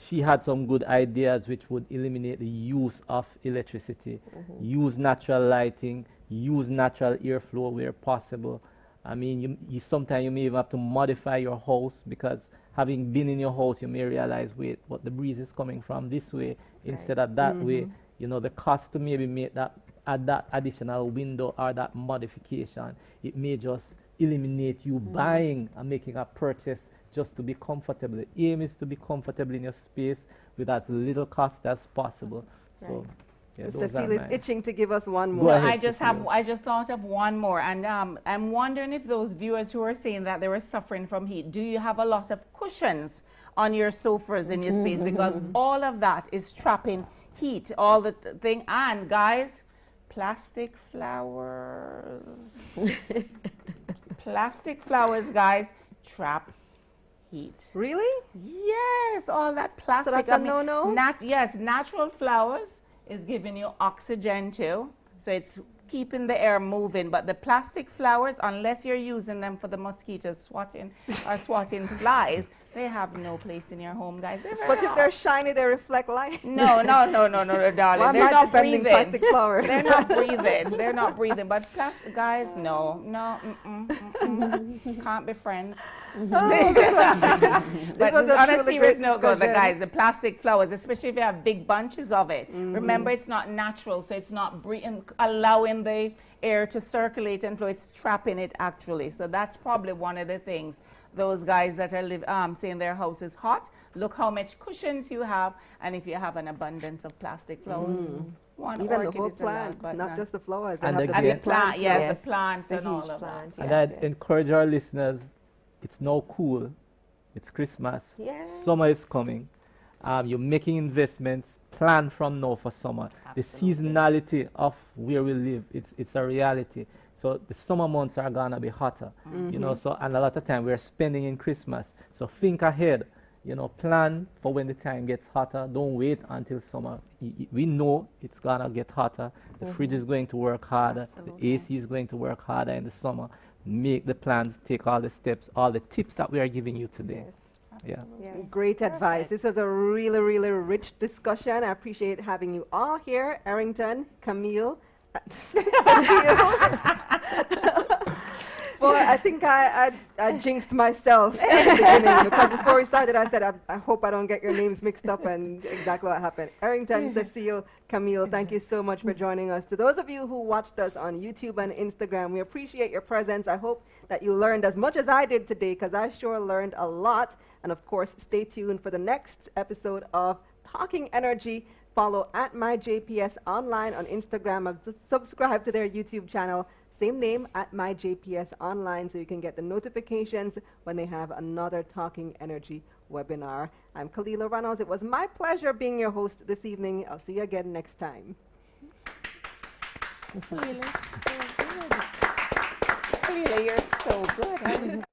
She had some good ideas which would eliminate the use of electricity. Use natural lighting, use natural airflow where possible. I mean, you sometimes you may even have to modify your house, because having been in your house, you may realize, wait, what the breeze is coming from this way instead of that way. You know, the cost to maybe make that, add that additional window or that modification, it may just eliminate you buying and making a purchase just to be comfortable. The aim is to be comfortable in your space with as little cost as possible. So, yeah, Mr. Steele is itching to give us one more. Well, I just thought of one more, and I'm wondering if those viewers who are saying that they were suffering from heat, do you have a lot of cushions on your sofas in your space? Because all of that is trapping heat, all the thing. And guys, plastic flowers, plastic flowers, guys, trap heat. Really? Yes, all that plastic. So that's a no-no? Yes, natural flowers is giving you oxygen too, so it's keeping the air moving. But the plastic flowers, unless you're using them for the mosquitoes swatting or swatting flies, they have no place in your home, guys. But if they're shiny, they reflect light. No, darling. Well, they're not breathing. Plastic flowers. They're not breathing. They're not breathing. But guys, no. Can't be friends. But on a serious note, guys, the plastic flowers, especially if you have big bunches of it, remember it's not natural, so it's not allowing the air to circulate and flow. It's trapping it actually. So that's probably one of the things. Those guys that are saying their house is hot, look how much cushions you have, and if you have an abundance of plastic flowers. Even the whole plant, not just the flowers. And the big plants, yes. the plants and all of that. And I'd encourage our listeners, it's now cool, it's Christmas, summer is coming, you're making investments, plan from now for summer. The seasonality of where we live, it's a reality. So the summer months are gonna be hotter, you know. So and a lot of time we're spending in Christmas. So think ahead, you know. Plan for when the time gets hotter. Don't wait until summer. We know it's gonna get hotter. The fridge is going to work harder. The AC is going to work harder in the summer. Make the plans. Take all the steps. All the tips that we are giving you today. Yeah. Yes. Great advice. This was a really, really rich discussion. I appreciate having you all here. Arrington, Camille, Cecile. Well, I think I jinxed myself at the beginning because before we started, I said, I hope I don't get your names mixed up, and exactly what happened. Arrington, Cecile, Camille, thank you so much for joining us. To those of you who watched us on YouTube and Instagram, we appreciate your presence. I hope that you learned as much as I did today, because I sure learned a lot. And of course, stay tuned for the next episode of Talking Energy. Follow at MyJPS Online on Instagram and subscribe to their YouTube channel. Same name, at MyJPS Online, so you can get the notifications when they have another Talking Energy webinar. I'm Kalila Reynolds. It was my pleasure being your host this evening. I'll see you again next time. Kalila, you're so good.